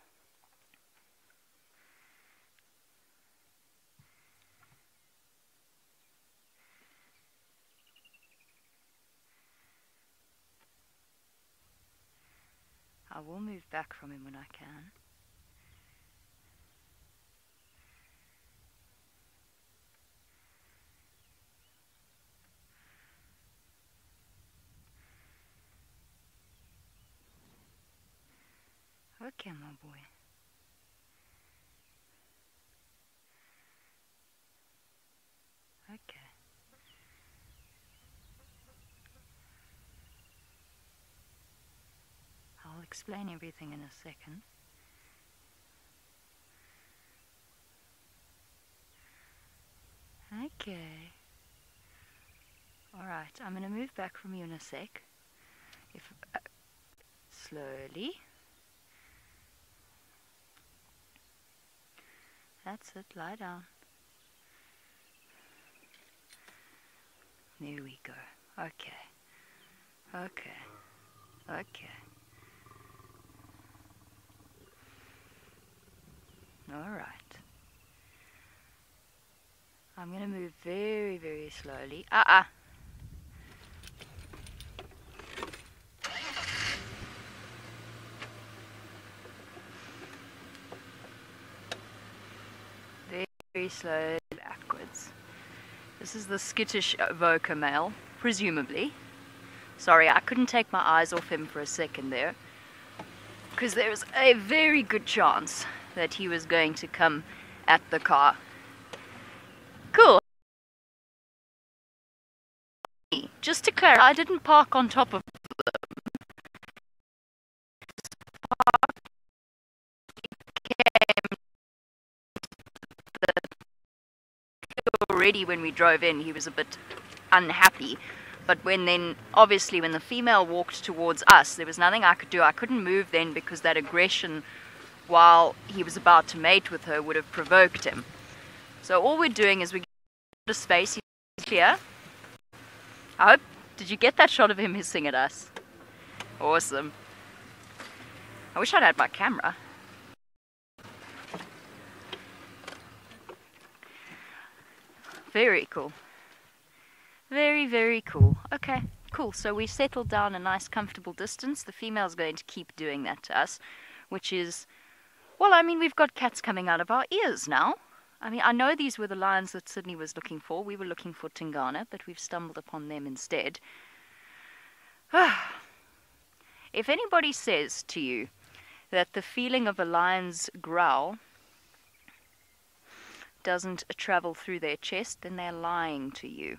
I will move back from him when I can. Okay, my boy. Okay. I'll explain everything in a second. Okay. Alright, I'm going to move back from you in a sec. Slowly. That's it, lie down. There we go. Okay. Okay. Okay. Alright. I'm going to move very, very slowly. Very slowly backwards. This is the skittish Voca male, presumably. Sorry, I couldn't take my eyes off him for a second there, because there was a very good chance that he was going to come at the car. Cool. Just to clarify, I didn't park on top of already. When we drove in, he was a bit unhappy, but when the female walked towards us, there was nothing I could do. I couldn't move then, because that aggression while he was about to mate with her would have provoked him. So all we're doing is we get a space. He's clear. Did you get that shot of him hissing at us? Awesome. I wish I'd had my camera. Very cool. Very, very cool. Okay, cool. So we settled down a nice, comfortable distance. The female's going to keep doing that to us, which is, well, I mean, we've got cats coming out of our ears now. I mean, I know these were the lions that Sydney was looking for. We were looking for Tingana, but we've stumbled upon them instead. If anybody says to you that the feeling of a lion's growl doesn't travel through their chest, then they're lying to you.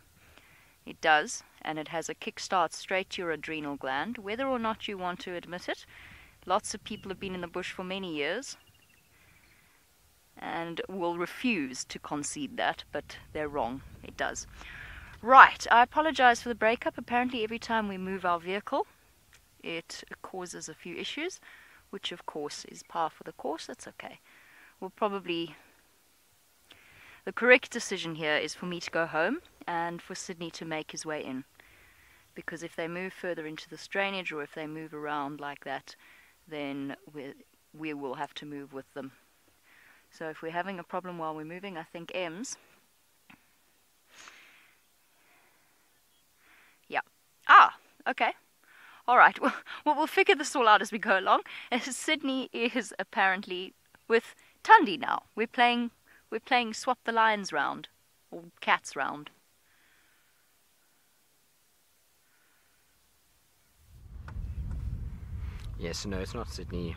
It does, and it has a kickstart straight to your adrenal gland, whether or not you want to admit it. Lots of people have been in the bush for many years and will refuse to concede that, but they're wrong. It does. Right, I apologize for the breakup. Apparently every time we move our vehicle, it causes a few issues, which of course is par for the course. That's okay. We'll probably... The correct decision here is for me to go home and for Sydney to make his way in. Because if they move further into this drainage or if they move around like that, then we will have to move with them. So if we're having a problem while we're moving, I think Ems... Yeah. Ah, okay. All right. Well, we'll figure this all out as we go along. Sydney is apparently with Tundi now. We're playing Swap the Lions round, or Cats round. Yes, no, it's not Sydney,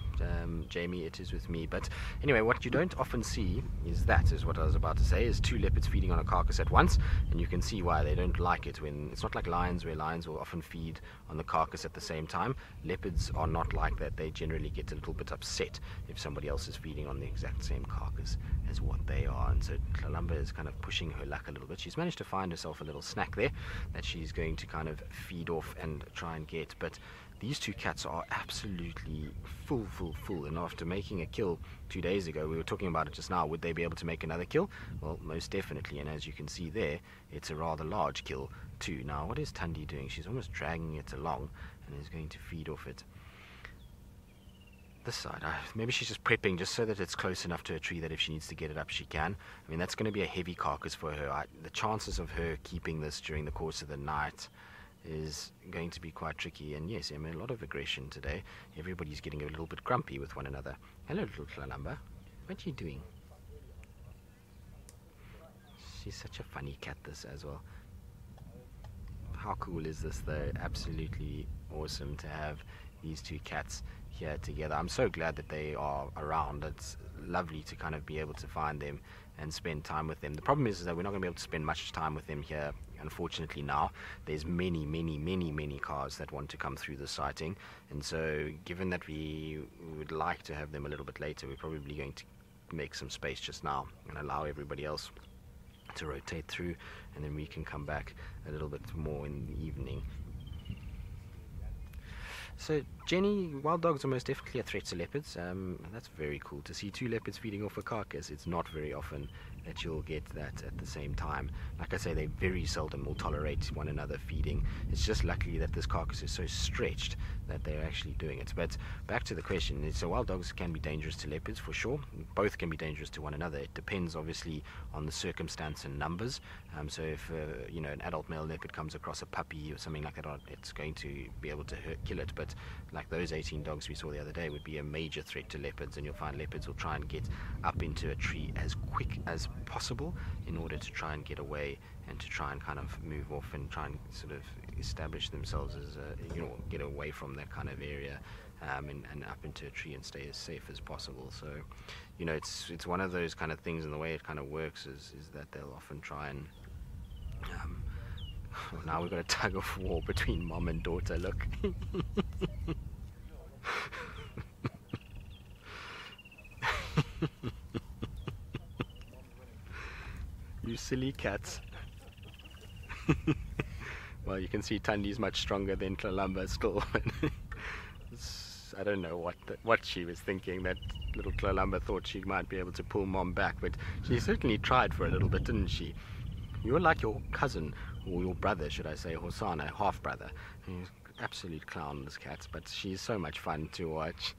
Jamie, it is with me. But anyway, what you don't often see is what I was about to say, is two leopards feeding on a carcass at once, and you can see why they don't like it. When it's not like lions, where lions will often feed on the carcass at the same time. Leopards are not like that. They generally get a little bit upset if somebody else is feeding on the exact same carcass as what they are. And so Kalamba is kind of pushing her luck a little bit. She's managed to find herself a little snack there that she's going to kind of feed off and try and get, but these two cats are absolutely full. And after making a kill 2 days ago, we were talking about it just now, would they be able to make another kill? Well, most definitely, and as you can see there, it's a rather large kill too. Now, what is Tundi doing? She's almost dragging it along and is going to feed off it. This side, maybe she's just prepping just so that it's close enough to a tree that if she needs to get it up, she can. I mean, that's going to be a heavy carcass for her. The chances of her keeping this during the course of the night is going to be quite tricky. And yes, I mean, a lot of aggression today. Everybody's getting a little bit grumpy with one another. Hello, little Kalamba. What are you doing? She's such a funny cat, this as well. How cool is this though? Absolutely awesome to have these two cats here together. I'm so glad that they are around. It's lovely to kind of be able to find them and spend time with them. The problem is that we're not going to be able to spend much time with them here, unfortunately. Now there's many cars that want to come through the sighting, and so given that we would like to have them a little bit later, we're probably going to make some space just now and allow everybody else to rotate through, and then we can come back a little bit more in the evening. So, Jenny, wild dogs are most definitely a threat to leopards. And that's very cool to see two leopards feeding off a carcass. It's not very often that you'll get that at the same time. Like I say, they very seldom will tolerate one another feeding. It's just lucky that this carcass is so stretched that they're actually doing it. But back to the question, so wild dogs can be dangerous to leopards for sure. Both can be dangerous to one another. It depends obviously on the circumstance and numbers. So if you know, an adult male leopard comes across a puppy or something like that, it's going to be able to kill it. But like those 18 dogs we saw the other day would be a major threat to leopards, and you'll find leopards will try and get up into a tree as quick as possible in order to try and get away and to try and kind of move off and try and sort of establish themselves as you know, get away from that kind of area, and up into a tree and stay as safe as possible. So you know, it's one of those kind of things, and the way it kind of works is that they'll often try and well, now we've got a tug of war between mom and daughter, look. You silly cats. Well, you can see Tundi's much stronger than Kalamba still. I don't know what she was thinking, that little Kalamba thought she might be able to pull mom back, but she certainly tried for a little bit, didn't she? You're like your cousin, or your brother, should I say, Hosanna, half-brother. He's an absolute clown, this cat, but she's so much fun to watch.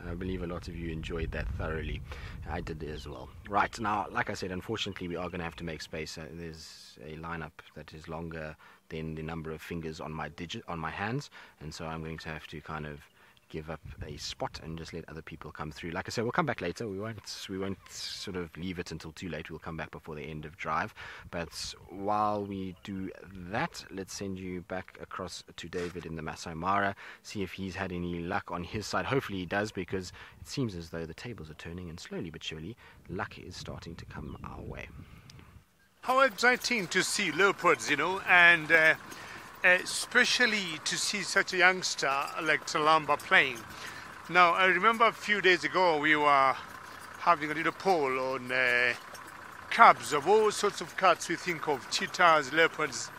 I believe a lot of you enjoyed that thoroughly. I did as well. Right, now, like I said, unfortunately, we are going to have to make space. There's a lineup that is longer than the number of fingers on my hands, and so I'm going to have to kind of give up a spot and just let other people come through. Like I said, we'll come back later. We won't sort of leave it until too late. We'll come back before the end of drive. But while we do that, let's send you back across to David in the Masai Mara, see if he's had any luck on his side. Hopefully he does, because it seems as though the tables are turning, and slowly but surely luck is starting to come our way. How exciting to see leopards, you know, and especially to see such a youngster like Talamba playing. Now, I remember a few days ago we were having a little poll on cubs of all sorts of cats we think of: cheetahs, leopards,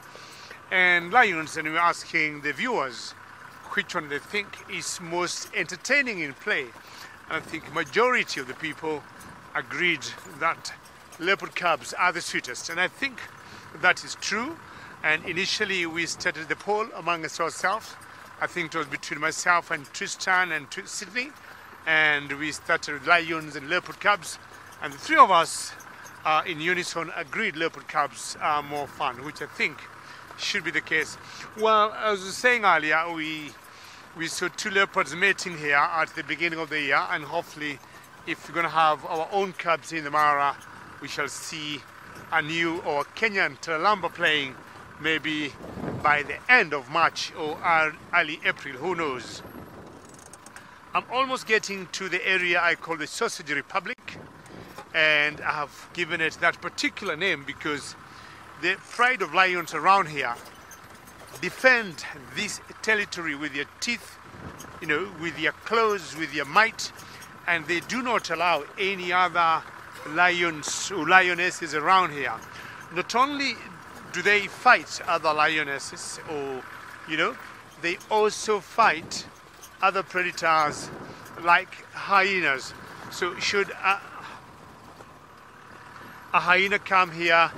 and lions, and we were asking the viewers which one they think is most entertaining in play. And I think majority of the people agreed that leopard cubs are the sweetest, and I think that is true. And initially we started the poll among ourselves. I think it was between myself and Tristan and Sydney, and we started with lions and leopard cubs, and the three of us in unison agreed leopard cubs are more fun, which I think should be the case. Well, as I was saying earlier, we saw two leopards mating here at the beginning of the year, and hopefully if we're going to have our own cubs in the Mara, we shall see a new or Kenyan Talamba playing maybe by the end of March or early April, who knows. I'm almost getting to the area I call the Sausage Republic, and I have given it that particular name because the pride of lions around here defend this territory with their teeth, you know, with their claws, with their might, and they do not allow any other lions or lionesses around here. Not only do they fight other lionesses, or, you know, they also fight other predators like hyenas. So should a hyena come here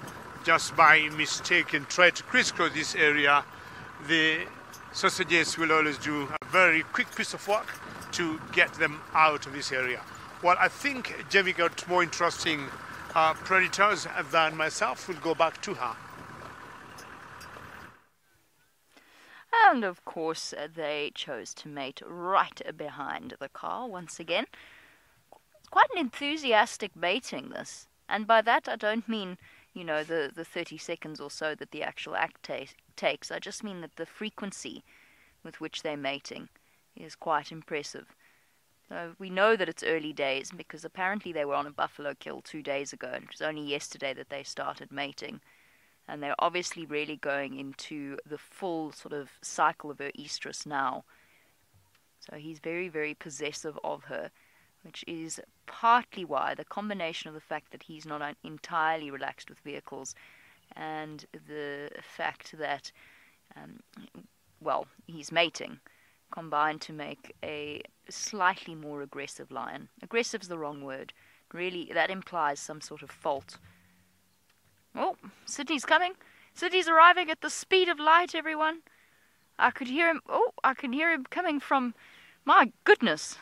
just by mistake and try to crisscross this area, the sausages will always do a very quick piece of work to get them out of this area. Well, I think Jamie got more interesting predators than myself. We'll go back to her. And of course, they chose to mate right behind the car once again. It's quite an enthusiastic mating, this. And by that, I don't mean, you know, the 30 seconds or so that the actual act takes. I just mean that the frequency with which they're mating is quite impressive. We know that it's early days because apparently they were on a buffalo kill 2 days ago, and it was only yesterday that they started mating. And they're obviously really going into the full sort of cycle of her estrus now. So he's very, very possessive of her, which is partly why the combination of the fact that he's not entirely relaxed with vehicles and the fact that, well, he's mating, combined to make a slightly more aggressive lion. Aggressive's the wrong word. Really, that implies some sort of fault. Oh, Sydney's coming. Sydney's arriving at the speed of light, everyone. I could hear him. Oh, I can hear him coming from... My goodness.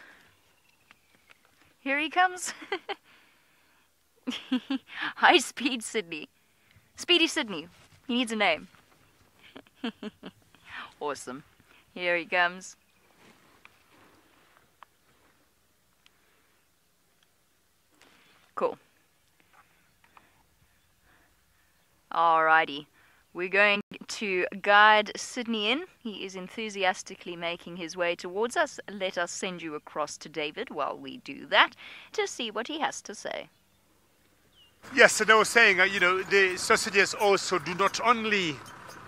Here he comes. High speed Sydney. Speedy Sydney. He needs a name. Awesome. Here he comes. Cool. Alrighty, we're going to guide Sydney in. He is enthusiastically making his way towards us. Let us send you across to David while we do that to see what he has to say. Yes, and I was saying, you know, the sausages also do not only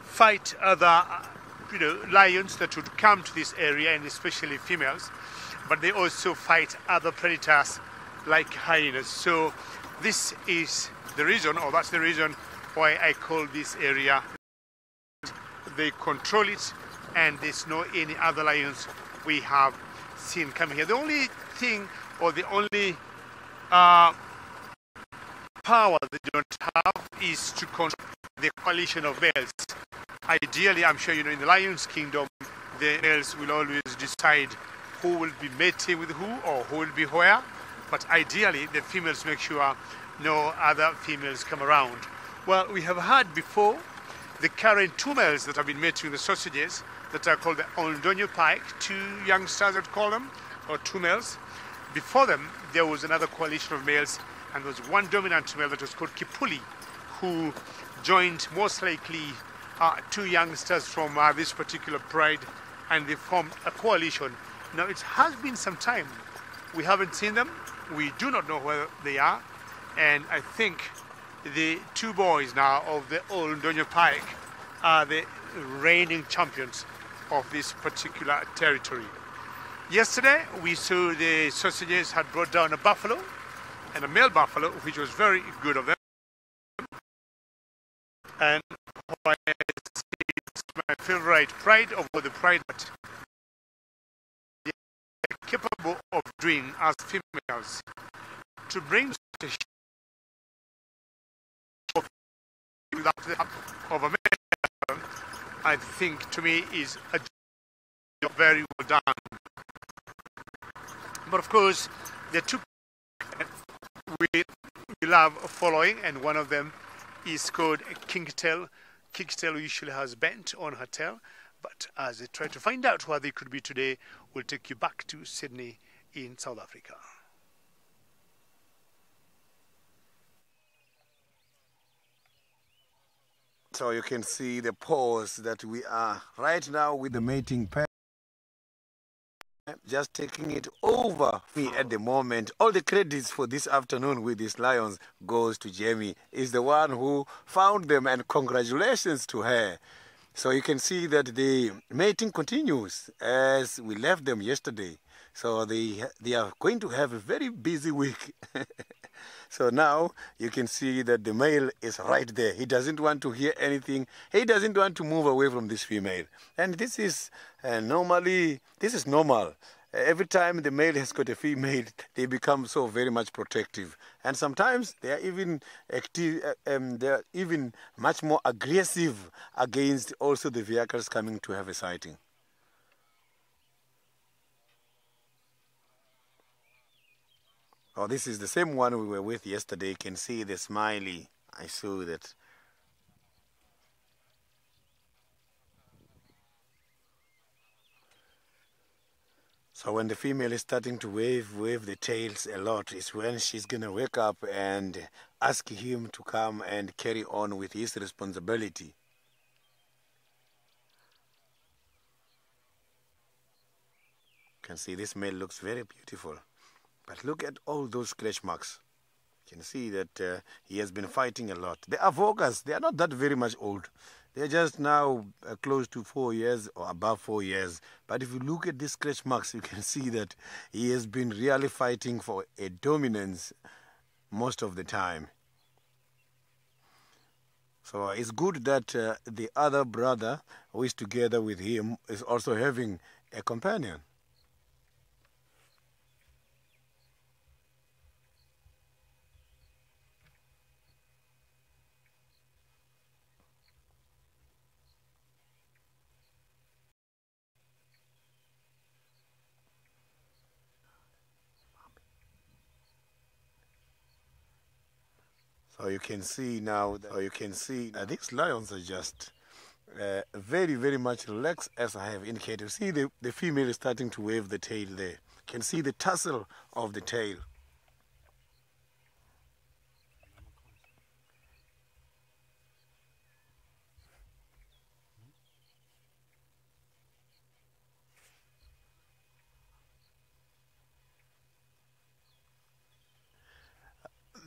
fight other, you know, lions that would come to this area, and especially females, but they also fight other predators like hyenas. So this is the reason, or that's the reason, why I call this area. They control it, and there's no any other lions we have seen coming here. The only thing, or the only power they don't have is to control the coalition of males. Ideally, I'm sure you know, in the lion's kingdom, the males will always decide who will be mating with who or who will be where. But ideally, the females make sure no other females come around. Well, we have had before the current two males that have been mating the sausages that are called the Ondonyo Pike, two youngsters that call them, or two males. Before them, there was another coalition of males, and there was one dominant male that was called Kipuli, who joined most likely two youngsters from this particular pride, and they formed a coalition. Now, it has been some time. We haven't seen them. We do not know where they are. And I think the two boys now of the old Donyo Pike are the reigning champions of this particular territory. Yesterday, we saw the sausages had brought down a buffalo, and a male buffalo, which was very good of them. And why it's my favorite pride of the pride that they are capable of doing as females to bring the without the help of a male, I think to me is a job very well done. But of course, there are two we love following, and one of them is called Kingtail. Kingtail usually has bent on her tail, but as I try to find out where they could be today, we'll take you back to Sydney in South Africa. So you can see the pause that we are right now with the mating pair. Just taking it over me at the moment. All the credits for this afternoon with these lions goes to Jamie. Is the one who found them, and congratulations to her. So you can see that the mating continues as we left them yesterday. So they are going to have a very busy week. So now you can see that the male is right there. He doesn't want to hear anything. He doesn't want to move away from this female. And this is normal. Every time the male has got a female, they become so very much protective. And sometimes they are even active, they are even much more aggressive against also the vehicles coming to have a sighting. Oh, this is the same one we were with yesterday. You can see the smiley. I saw that. So when the female is starting to wave the tails a lot, is when she's going to wake up and ask him to come and carry on with his responsibility. You can see this male looks very beautiful. But look at all those scratch marks. You can see that he has been fighting a lot. They are Vogas. They are not that very much old. They're just now close to 4 years or above 4 years. But if you look at these scratch marks, you can see that he has been really fighting for a dominance most of the time. So it's good that the other brother who is together with him is also having a companion. So you can see now, these lions are just very, very much relaxed, as I have indicated. You see the female is starting to wave the tail there. You can see the tussle of the tail.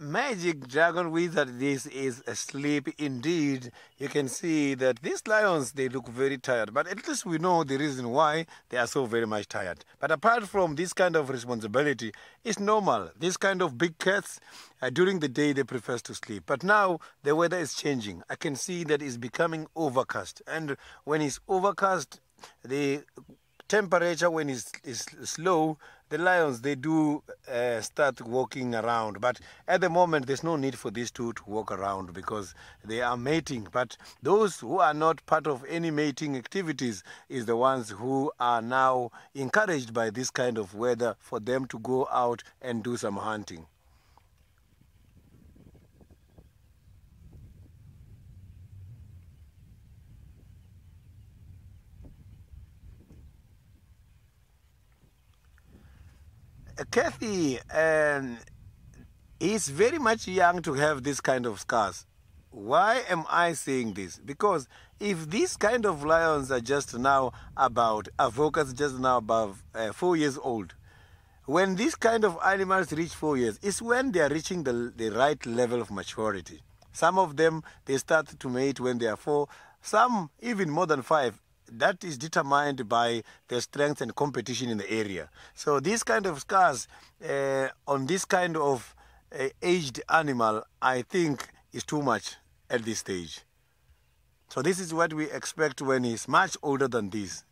Magic Dragon Wizard, this is asleep indeed. You can see that these lions, they look very tired, but at least we know the reason why they are so very much tired. But apart from this kind of responsibility, it's normal. This kind of big cats, during the day they prefer to sleep. But now the weather is changing. I can see that it's becoming overcast. And when it's overcast, the temperature when is low, the lions, they do start walking around. But at the moment, there's no need for these two to walk around because they are mating. But those who are not part of any mating activities is the ones who are now encouraged by this kind of weather for them to go out and do some hunting. Kathy is very much young to have this kind of scars. Why am I saying this? Because if these kind of lions are just now about, Avoca's just now above 4 years old, when these kind of animals reach 4 years, it's when they are reaching the right level of maturity. Some of them, they start to mate when they are 4, some even more than 5. That is determined by their strength and competition in the area. So these kind of scars on this kind of aged animal, I think, is too much at this stage. So this is what we expect when he's much older than this.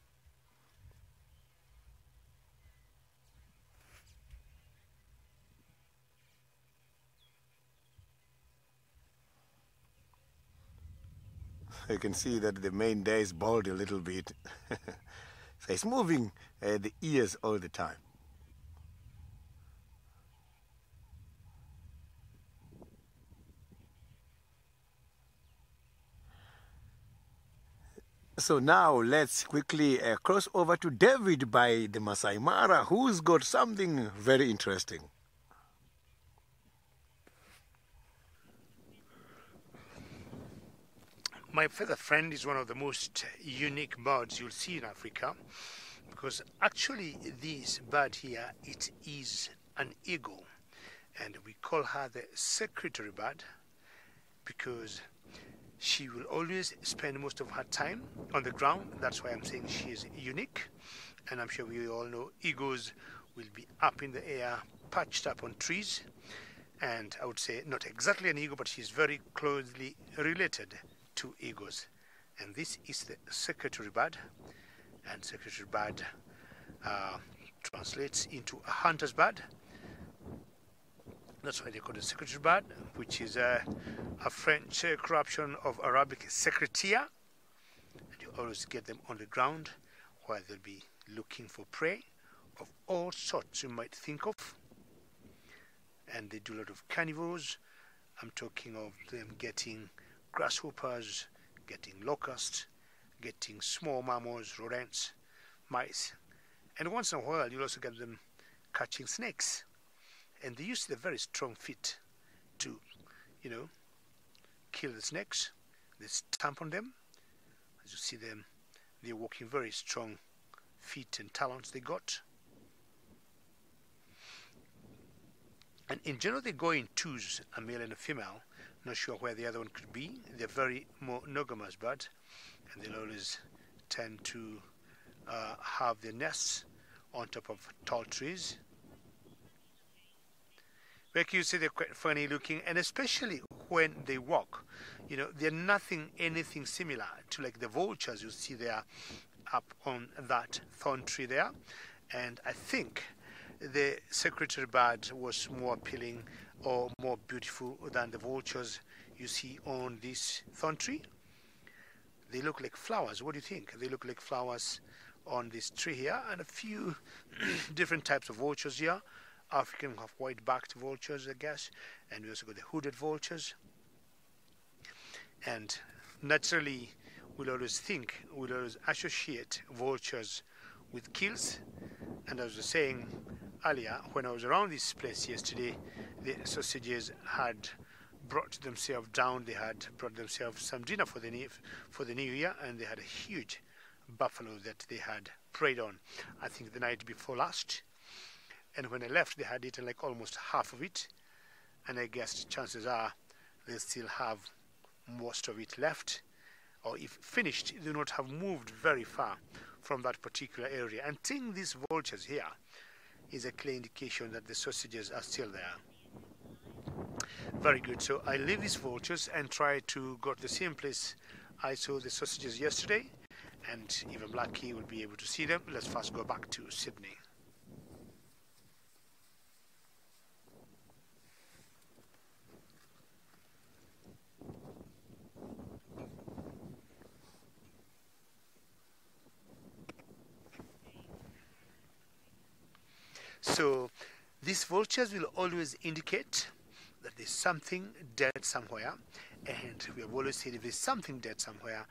You can see that the mane there is bald a little bit. So it's moving the ears all the time. So now let's quickly cross over to David by the Masai Mara, who's got something very interesting. My feather friend is one of the most unique birds you'll see in Africa, because actually this bird here, it is an eagle, and we call her the secretary bird because she will always spend most of her time on the ground. That's why I'm saying she is unique, and I'm sure we all know eagles will be up in the air, perched up on trees, and I would say not exactly an eagle, but she's very closely related to eagles. And this is the secretary bird, and secretary bird translates into a hunter's bird. That's why they call it secretary bird, which is a French corruption of Arabic secretaire. And you always get them on the ground where they'll be looking for prey of all sorts you might think of. And they do a lot of carnivores. I'm talking of them getting grasshoppers, getting locusts, getting small mammals, rodents, mice, and once in a while you'll also get them catching snakes. And they use their very strong feet to, kill the snakes. They stamp on them. As you see them, they're walking very strong feet and talons they got. And in general they go in twos, a male and a female. Not sure where the other one could be. They're very monogamous birds, and they'll always tend to have their nests on top of tall trees. Like you say, they're quite funny looking, and especially when they walk, they're anything similar to like the vultures you see there up on that thorn tree there. And I think the secretary bird was more appealing or more beautiful than the vultures you see on this thorn tree. They look like flowers. What do you think? They look like flowers on this tree here, and a few different types of vultures here. African have white-backed vultures, I guess, and we also got the hooded vultures. And naturally, we'll always associate vultures with kills. And as I was saying earlier, when I was around this place yesterday, the sausages had brought themselves down. They had brought themselves some dinner for the new year, and they had a huge buffalo that they had preyed on, I think the night before last. And when I left, they had eaten like almost half of it, and I guess chances are they still have most of it left, or if finished, they do not have moved very far from that particular area. And seeing these vultures here is a clear indication that the sausages are still there. Very good. So I leave these vultures and try to go to the same place I saw the sausages yesterday, and even Blackie will be able to see them. Let's first go back to Sydney. So these vultures will always indicate that there's something dead somewhere, and we have always said if there's something dead somewhere,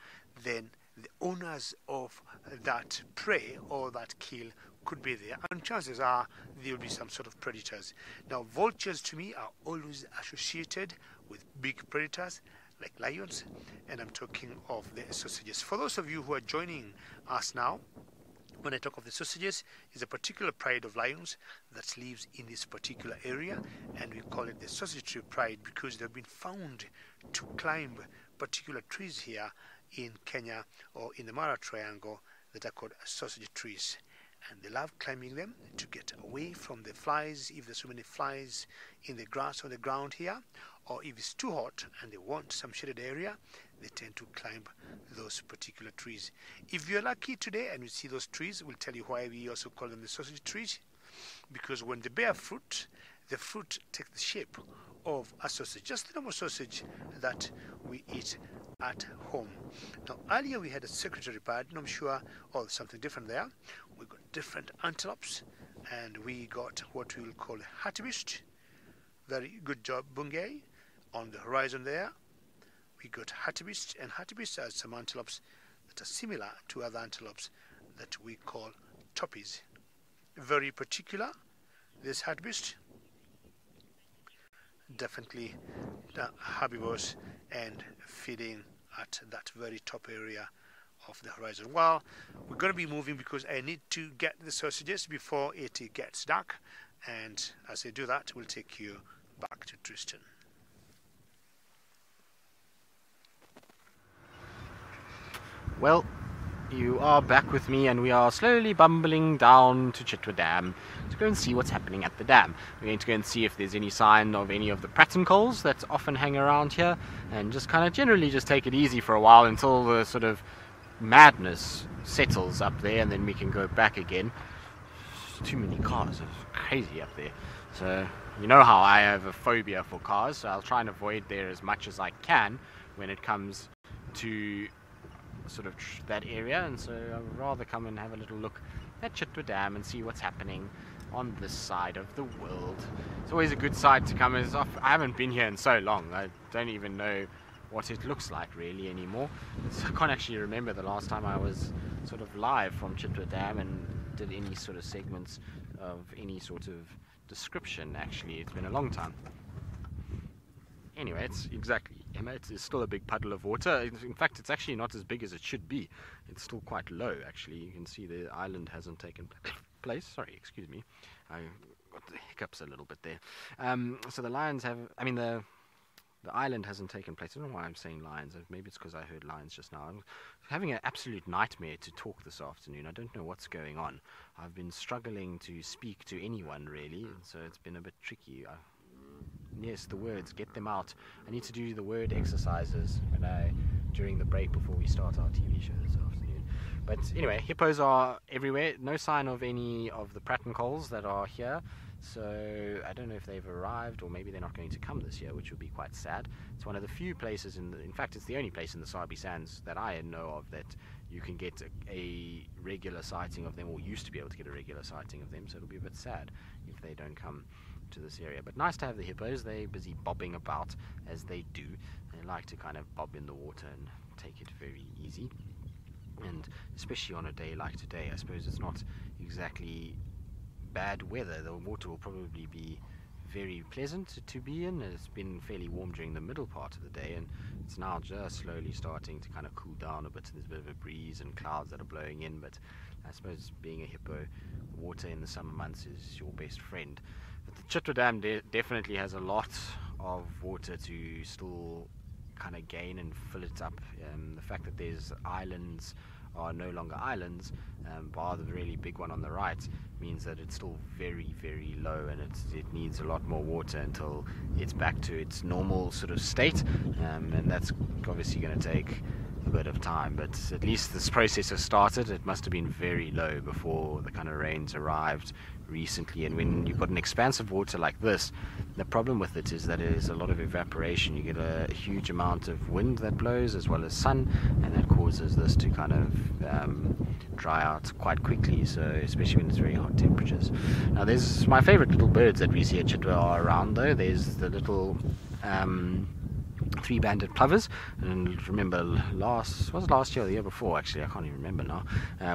then the owners of that prey or that kill could be there, and chances are there will be some sort of predators. Now vultures to me are always associated with big predators like lions, and I'm talking of the sausages. For those of you who are joining us now, when I talk of the sausages, is a particular pride of lions that lives in this particular area, and we call it the sausage tree pride because they've been found to climb particular trees here in Kenya or in the Mara Triangle that are called sausage trees. And they love climbing them to get away from the flies, if there's so many flies in the grass on the ground here, or if it's too hot and they want some shaded area, they tend to climb those particular trees. If you're lucky today and you see those trees, we'll tell you why we also call them the sausage trees, because when they bear fruit, the fruit takes the shape of a sausage, just the normal sausage that we eat at home. Now earlier we had a secretary bird, and I'm sure there's something different there. We got different antelopes, and we got what we will call hartebeest. Very good job, Bungay, on the horizon there. We got hartebeest, and hartebeest are some antelopes that are similar to other antelopes that we call toppies. Very particular, this hartebeest. Definitely herbivores and feeding at that very top area of the horizon. Well, we're going to be moving because I need to get the sausages before it gets dark, and as I do that, we'll take you back to Tristan. Well, you are back with me, and we are slowly bumbling down to Chitwa Dam to go and see what's happening at the dam. We're going to go and see if there's any sign of any of the pratincoles that often hang around here, and just kind of generally just take it easy for a while until the sort of madness settles up there, and then we can go back again. Too many cars, it's crazy up there. So you know how I have a phobia for cars, so I'll try and avoid there as much as I can when it comes to sort of that area, and so I'd rather come and have a little look at Chitwa Dam and see what's happening on this side of the world. It's always a good side to come. I haven't been here in so long, I don't even know what it looks like really anymore. I can't actually remember the last time I was sort of live from Chitwa Dam and did any sort of segments of any sort of description. Actually, it's been a long time. Anyway, it's exactly, Emma, it's still a big puddle of water. In fact, it's actually not as big as it should be. It's still quite low, actually. You can see the island hasn't taken place. Sorry, excuse me. I got the hiccups a little bit there. So the lions have, the island hasn't taken place. I don't know why I'm saying lions. Maybe it's because I heard lions just now. I'm having an absolute nightmare to talk this afternoon. I don't know what's going on. I've been struggling to speak to anyone, really, so it's been a bit tricky. Yes, the words, get them out. I need to do the word exercises during the break before we start our TV show this afternoon. But anyway, hippos are everywhere. No sign of any of the pratincoles that are here. So I don't know if they've arrived, or maybe they're not going to come this year, which would be quite sad. It's one of the few places in fact, it's the only place in the Sabi Sands that I know of that you can get a regular sighting of them, or used to be able to get a regular sighting of them. So it'll be a bit sad if they don't come to this area. But nice to have the hippos. They're busy bobbing about as they do. They like to kind of bob in the water and take it very easy. And especially on a day like today, I suppose it's not exactly bad weather. The water will probably be very pleasant to be in. It's been fairly warm during the middle part of the day, and it's now just slowly starting to kind of cool down a bit. There's a bit of a breeze and clouds that are blowing in, but I suppose being a hippo, water in the summer months is your best friend. But the Chitwa Dam definitely has a lot of water to still kind of gain and fill it up. The fact that there's islands are no longer islands, bar the really big one on the right, means that it's still very, very low, and it needs a lot more water until it's back to its normal sort of state, and that's obviously going to take a bit of time, but at least this process has started. It must have been very low before the kind of rains arrived recently, and when you've got an expanse of water like this, the problem with it is that there's a lot of evaporation. You get a huge amount of wind that blows as well as sun, and that causes this to kind of dry out quite quickly, so especially when it's very hot temperatures. Now there's my favorite little birds that we see at Chitwa are around though. There's the little three-banded plovers, and remember last year or the year before, actually I can't even remember now,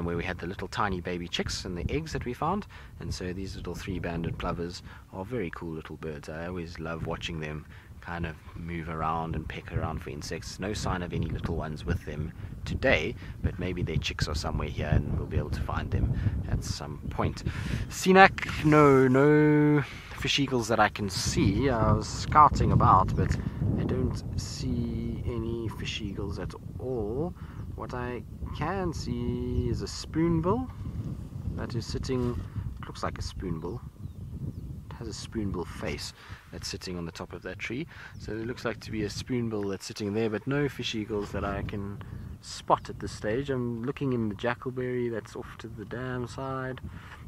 where we had the little tiny baby chicks and the eggs that we found. And so these little three-banded plovers are very cool little birds. I always love watching them kind of move around and peck around for insects. No sign of any little ones with them today, but maybe their chicks are somewhere here and we'll be able to find them at some point. Sinak, no fish eagles that I can see. I was scouting about, but I don't see any fish eagles at all. What I can see is a spoonbill that is sitting, it looks like a spoonbill. It has a spoonbill face that's sitting on the top of that tree. So it looks like to be a spoonbill that's sitting there, but no fish eagles that I can spot at this stage. I'm looking in the jackalberry that's off to the dam side,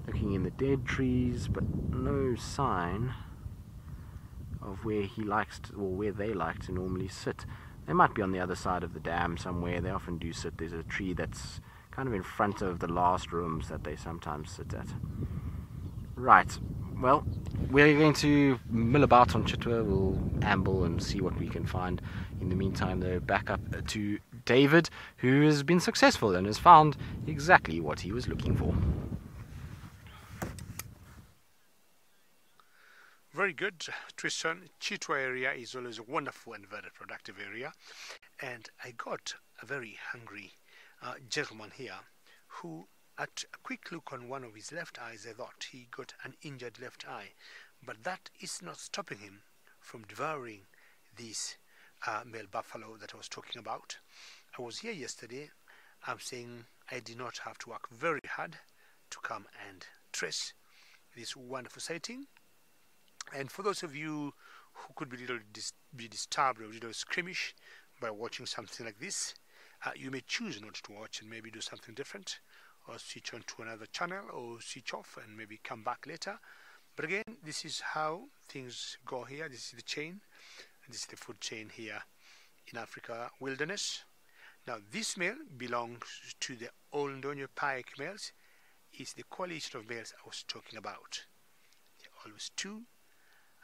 looking in the dead trees, but no sign of where he likes to, or where they like to normally sit. They might be on the other side of the dam somewhere. They often do sit. There's a tree that's kind of in front of the last rooms that they sometimes sit at. Right, well, we're going to mill about on Chitwa. We'll amble and see what we can find. In the meantime, though, back up to David, who has been successful and has found exactly what he was looking for. Very good, Tristan. Chitwa area is always a wonderful and very productive area. And I got a very hungry gentleman here who, at a quick look on one of his left eyes, I thought he got an injured left eye. But that is not stopping him from devouring this male buffalo that I was talking about. I was here yesterday. I'm saying I did not have to work very hard to come and trace this wonderful sighting. And for those of you who could be disturbed or a little squeamish by watching something like this, you may choose not to watch and maybe do something different, or switch on to another channel, or switch off and maybe come back later. But again, this is how things go here. This is the chain, and this is the food chain here in Africa wilderness. Now this male belongs to the Oldonyo pike males. Is the coalition of males I was talking about. There are always two.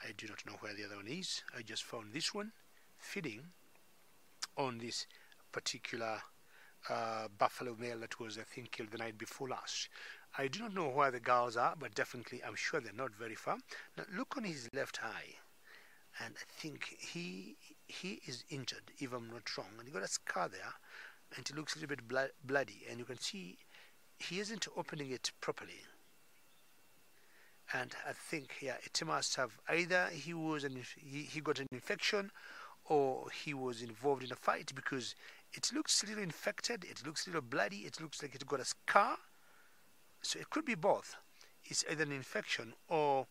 I do not know where the other one is. I just found this one feeding on this particular buffalo male that was, I think, killed the night before last. I do not know where the girls are, but definitely I'm sure they're not very far. Now look on his left eye, and I think he is injured, if I'm not wrong, and he got a scar there, and it looks a little bit bloody, and you can see he isn't opening it properly. And I think, yeah, it must have either he got an infection, or he was involved in a fight, because it looks a little infected, it looks a little bloody, it looks like it got a scar. So it could be both. It's either an infection, or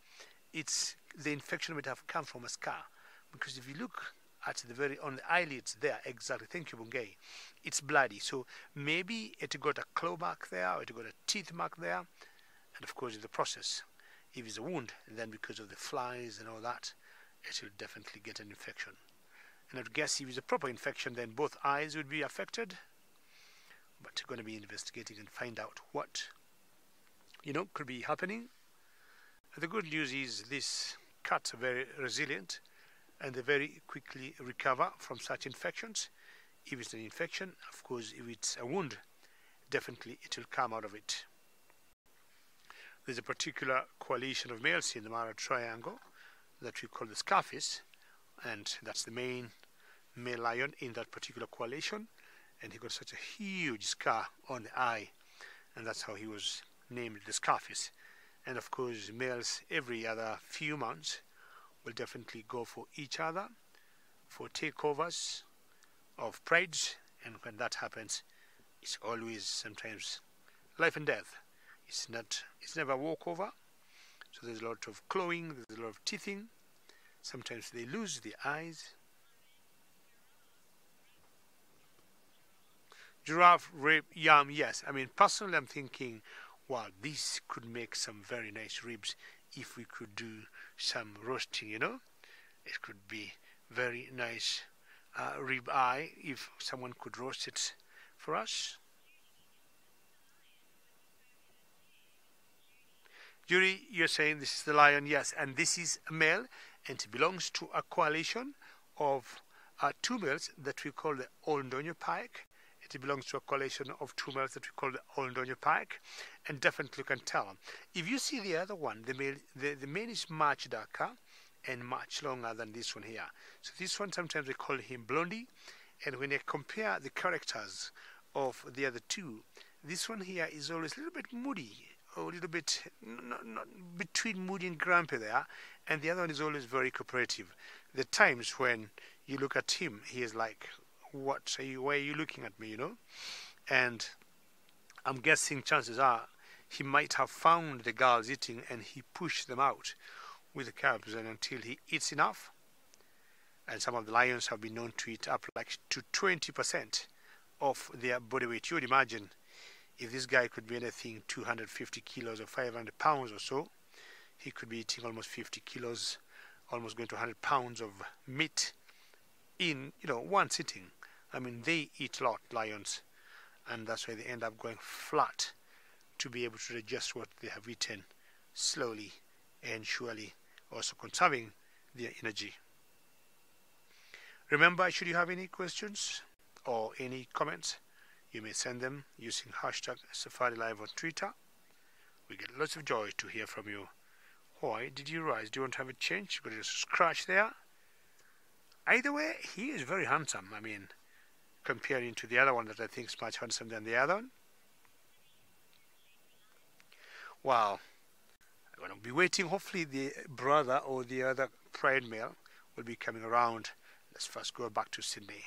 it's the infection might have come from a scar. Because if you look at on the eyelids there, exactly, thank you, Bungay, it's bloody. So maybe it got a claw mark there, or it got a teeth mark there. And of course, in the process, if it's a wound, then because of the flies and all that, it will definitely get an infection. And I'd guess if it's a proper infection, then both eyes would be affected. But we're going to be investigating and find out what, could be happening. The good news is these cats are very resilient, and they very quickly recover from such infections. If it's an infection, of course, if it's a wound, definitely it will come out of it. There's a particular coalition of males in the Mara Triangle that we call the Scarface, and that's the main male lion in that particular coalition, and he got such a huge scar on the eye, and that's how he was named the Scarface. And of course, males every other few months will definitely go for each other for takeovers of prides, and when that happens, it's always sometimes life and death. It's never a walkover. So there's a lot of clawing, there's a lot of teething. Sometimes they lose the eyes. Giraffe, rib, yum, yes. I mean, personally, I'm thinking, wow, this could make some very nice ribs if we could do some roasting, you know. It could be very nice rib eye if someone could roast it for us. Yuri, you're saying this is the lion, yes, and this is a male, and it belongs to a coalition of two males that we call the Oldonyo Pike. It belongs to a coalition of two males that we call the Oldonyo Pike, and definitely you can tell. If you see the other one, the male is much darker and much longer than this one here. So this one, sometimes we call him Blondie, and when you compare the characters of the other two, this one here is always a little bit moody, or a little bit not between moody and grumpy there, and the other one is always very cooperative. The times when you look at him, he is like, what are you, why are you looking at me, you know? And I'm guessing chances are he might have found the girls eating and he pushed them out with the cubs, and until he eats enough. And some of the lions have been known to eat up like to 20% of their body weight. You would imagine if this guy could be anything 250 kilos or 500 pounds or so, he could be eating almost 50 kilos, almost going to 100 pounds of meat in, you know, one sitting. I mean, they eat a lot, lions, and that's why they end up going flat to be able to digest what they have eaten slowly and surely, also conserving their energy. Remember, should you have any questions or any comments, you may send them using hashtag SafariLive on Twitter. We get lots of joy to hear from you. Why did you rise? Do you want to have a change? Got a scratch there? Either way, he is very handsome. I mean, comparing to the other one that I think is much handsome than the other one. Wow. I'm going to be waiting. Hopefully the brother or the other pride male will be coming around. Let's first go back to Sydney.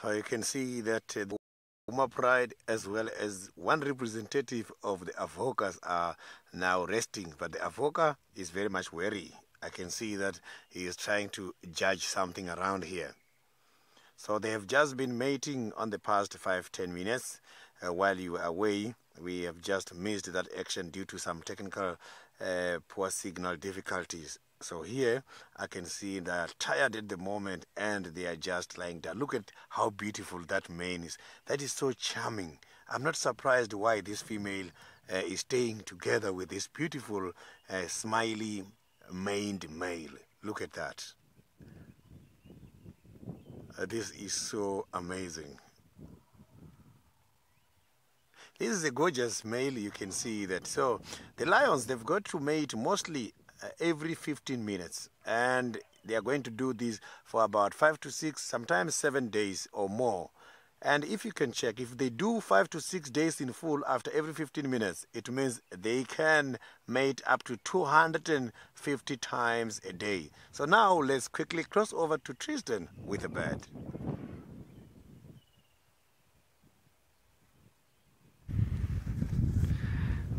So you can see that the Uma Pride as well as one representative of the Avokas are now resting, but the Avoka is very much wary. I can see that he is trying to judge something around here. So they have just been mating on the past 5-10 minutes. While you were away, we have just missed that action due to some technical poor signal difficulties. So here I can see they are tired at the moment and they are just lying down. Look at how beautiful that mane is. That is so charming. I'm not surprised why this female is staying together with this beautiful smiley maned male. Look at that. This is so amazing. This is a gorgeous male, you can see that. So the lions, they've got to mate mostly every 15 minutes, and they are going to do this for about 5 to 6, sometimes 7 days or more. And if you can check, if they do 5 to 6 days in full after every 15 minutes, it means they can mate up to 250 times a day. So now let's quickly cross over to Tristan with a bird.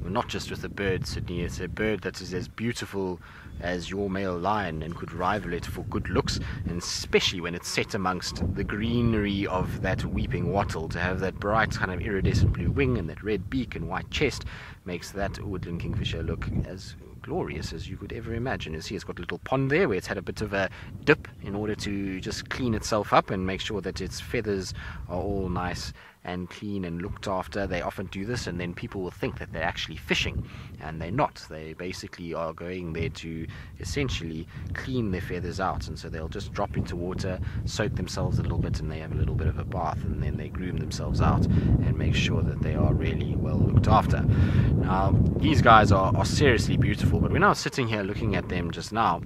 Not just with a bird, Sydney, it's a bird that is as beautiful as your male lion and could rival it for good looks, and especially when it's set amongst the greenery of that weeping wattle. To have that bright kind of iridescent blue wing and that red beak and white chest makes that woodland kingfisher look as glorious as you could ever imagine. You see it's got a little pond there where it's had a bit of a dip in order to just clean itself up and make sure that its feathers are all nice and clean and looked after. They often do this and then people will think that they're actually fishing, and they're not. They basically are going there to essentially clean their feathers out, and so they'll just drop into water, soak themselves a little bit, and they have a little bit of a bath, and then they groom themselves out and make sure that they are really well looked after. Now these guys are seriously beautiful, but when I was sitting here looking at them just now,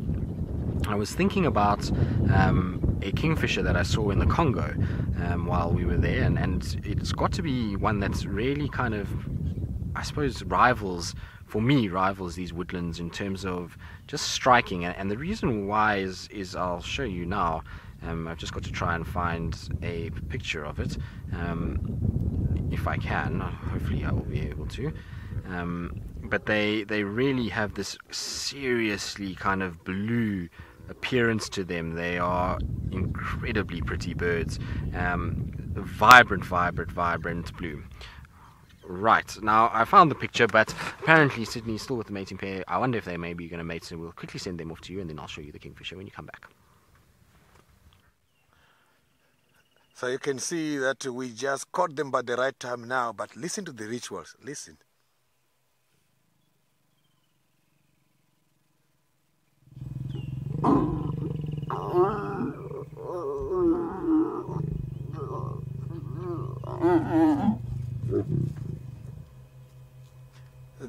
I was thinking about a kingfisher that I saw in the Congo while we were there, and it's got to be one that's really kind of, I suppose, rivals these woodlands in terms of just striking. And the reason why is I'll show you now. I've just got to try and find a picture of it, if I can. Hopefully I will be able to. but they really have this seriously kind of blue appearance to them. They are incredibly pretty birds, vibrant blue. Right, now I found the picture, but apparently Sydney's still with the mating pair. I wonder if they may be going to mate, so we'll quickly send them off to you, and then I'll show you the kingfisher when you come back. So you can see that we just caught them by the right time now, but listen to the rituals. Listen.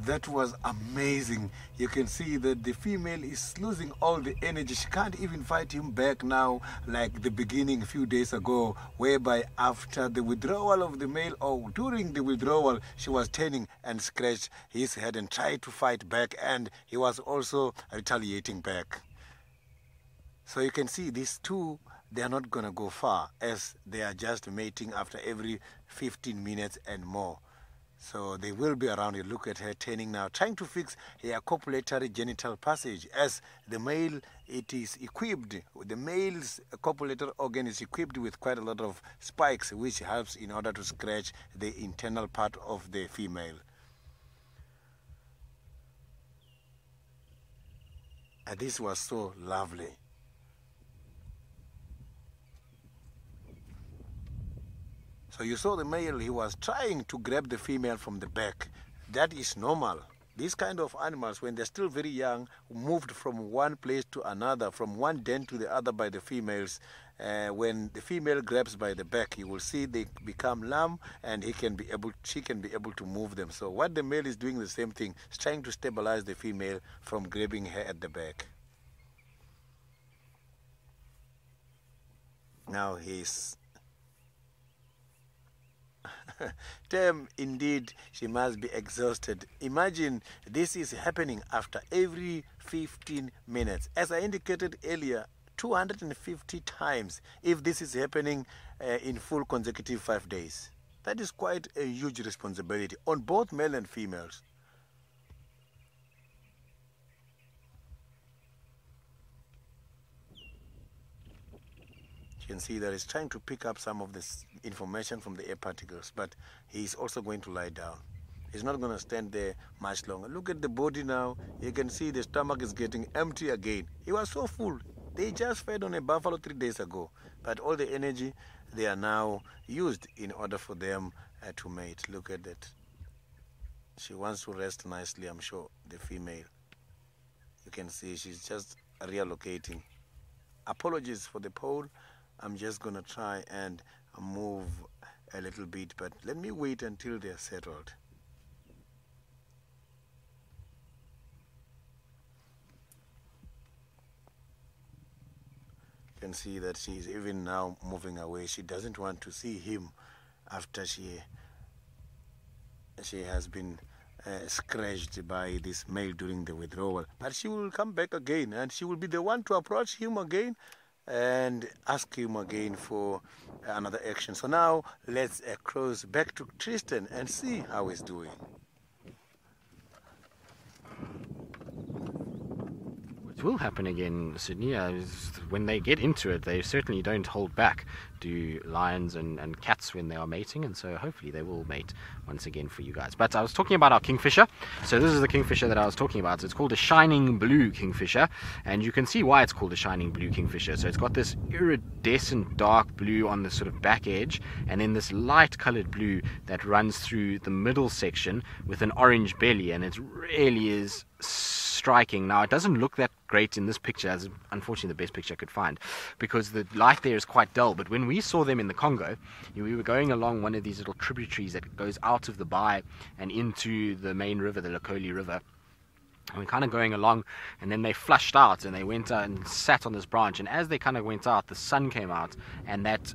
That was amazing. You can see that the female is losing all the energy. She can't even fight him back now like the beginning a few days ago, whereby after the withdrawal of the male, or during the withdrawal, she was turning and scratched his head and tried to fight back, and he was also retaliating back. So you can see these two, they are not going to go far, as they are just mating after every 15 minutes and more. So they will be around you. Look at her turning now, trying to fix her copulatory genital passage. As the male, it is equipped, the male's copulator organ is equipped with quite a lot of spikes, which helps in order to scratch the internal part of the female. And this was so lovely. So you saw the male, he was trying to grab the female from the back. That is normal. These kind of animals, when they're still very young, moved from one place to another, from one den to the other by the females. When the female grabs by the back, you will see they become lamb, and she can be able to move them. So what the male is doing, the same thing, is trying to stabilize the female from grabbing her at the back. Now he's Term, indeed, she must be exhausted. Imagine this is happening after every 15 minutes. As I indicated earlier, 250 times if this is happening in full consecutive 5 days. That is quite a huge responsibility on both male and females. You can see that he's trying to pick up some of this information from the air particles, but he's also going to lie down. He's not going to stand there much longer. Look at the body now. You can see the stomach is getting empty again. He was so full. They just fed on a buffalo 3 days ago, but all the energy, they are now used in order for them to mate. Look at that. She wants to rest nicely, I'm sure, the female. You can see she's just reallocating. Apologies for the pole. I'm just going to try and move a little bit, but let me wait until they're settled. You can see that she's even now moving away. She doesn't want to see him after she has been scratched by this male during the withdrawal. But she will come back again, and she will be the one to approach him again and ask him again for another action. So now let's cross back to Tristan and see how he's doing. It will happen again, Sydney. When they get into it, they certainly don't hold back. Do lions and cats when they are mating, and so hopefully they will mate once again for you guys. But I was talking about our kingfisher. So this is the kingfisher that I was talking about. It's called a shining blue kingfisher, and you can see why it's called a shining blue kingfisher. So it's got this iridescent dark blue on the sort of back edge, and then this light colored blue that runs through the middle section with an orange belly, and it really is striking. Now it doesn't look that great in this picture, as unfortunately the best picture I could find, because the light there is quite dull. But when we saw them in the Congo, we were going along one of these little tributaries that goes out of the Bai and into the main river, the Niconico River. And we're kind of going along, and then they flushed out and they went out and sat on this branch, and as they kind of went out, the sun came out, and that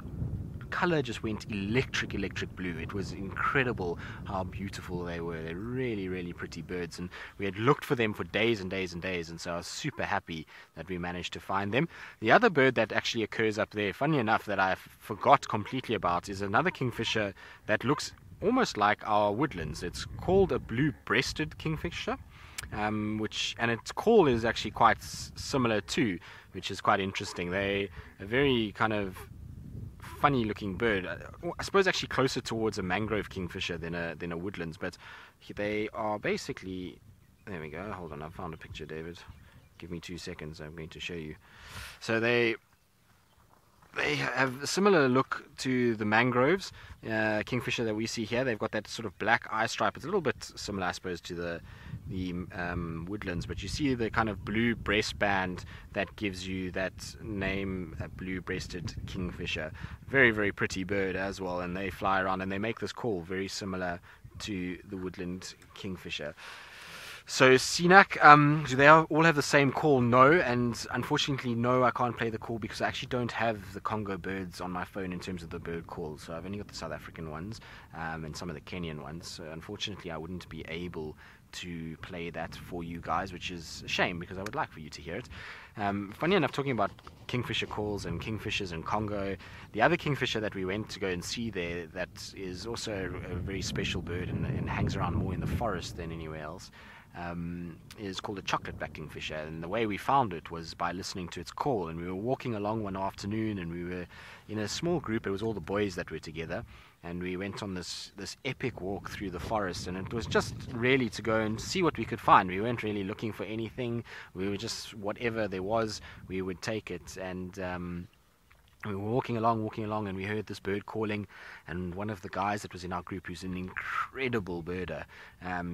color just went electric blue. It was incredible how beautiful they were. They're really pretty birds, and we had looked for them for days and days and days, and so I was super happy that we managed to find them. The other bird that actually occurs up there, funny enough, that I forgot completely about, is another kingfisher that looks almost like our woodlands. It's called a blue-breasted kingfisher, and its call is actually quite similar too, which is quite interesting. They're a very kind of funny-looking bird. I suppose actually closer towards a mangrove kingfisher than a woodlands, but they are basically. There we go. Hold on, I found a picture, David. Give me 2 seconds. I'm going to show you. So they have a similar look to the mangroves kingfisher that we see here. They've got that sort of black eye stripe. It's a little bit similar, I suppose, to the woodlands, but you see the kind of blue breastband that gives you that name, a blue-breasted kingfisher. Very, very pretty bird as well, and they fly around and they make this call very similar to the woodland kingfisher. So Sinak, do they all have the same call? No, and unfortunately no, I can't play the call because I actually don't have the Congo birds on my phone in terms of the bird calls. So I've only got the South African ones and some of the Kenyan ones. So unfortunately I wouldn't be able to play that for you guys, which is a shame because I would like for you to hear it. Funny enough, talking about kingfisher calls and kingfishers in Congo, the other kingfisher that we went to go and see there that is also a very special bird and hangs around more in the forest than anywhere else, is called a chocolate-back kingfisher, and the way we found it was by listening to its call. And we were walking along one afternoon, and we were in a small group. It was all the boys that were together, and we went on this epic walk through the forest, and it was just really to go and see what we could find. We weren't really looking for anything. We were just, whatever there was, we would take it. And we were walking along, and we heard this bird calling, and one of the guys that was in our group, who's an incredible birder,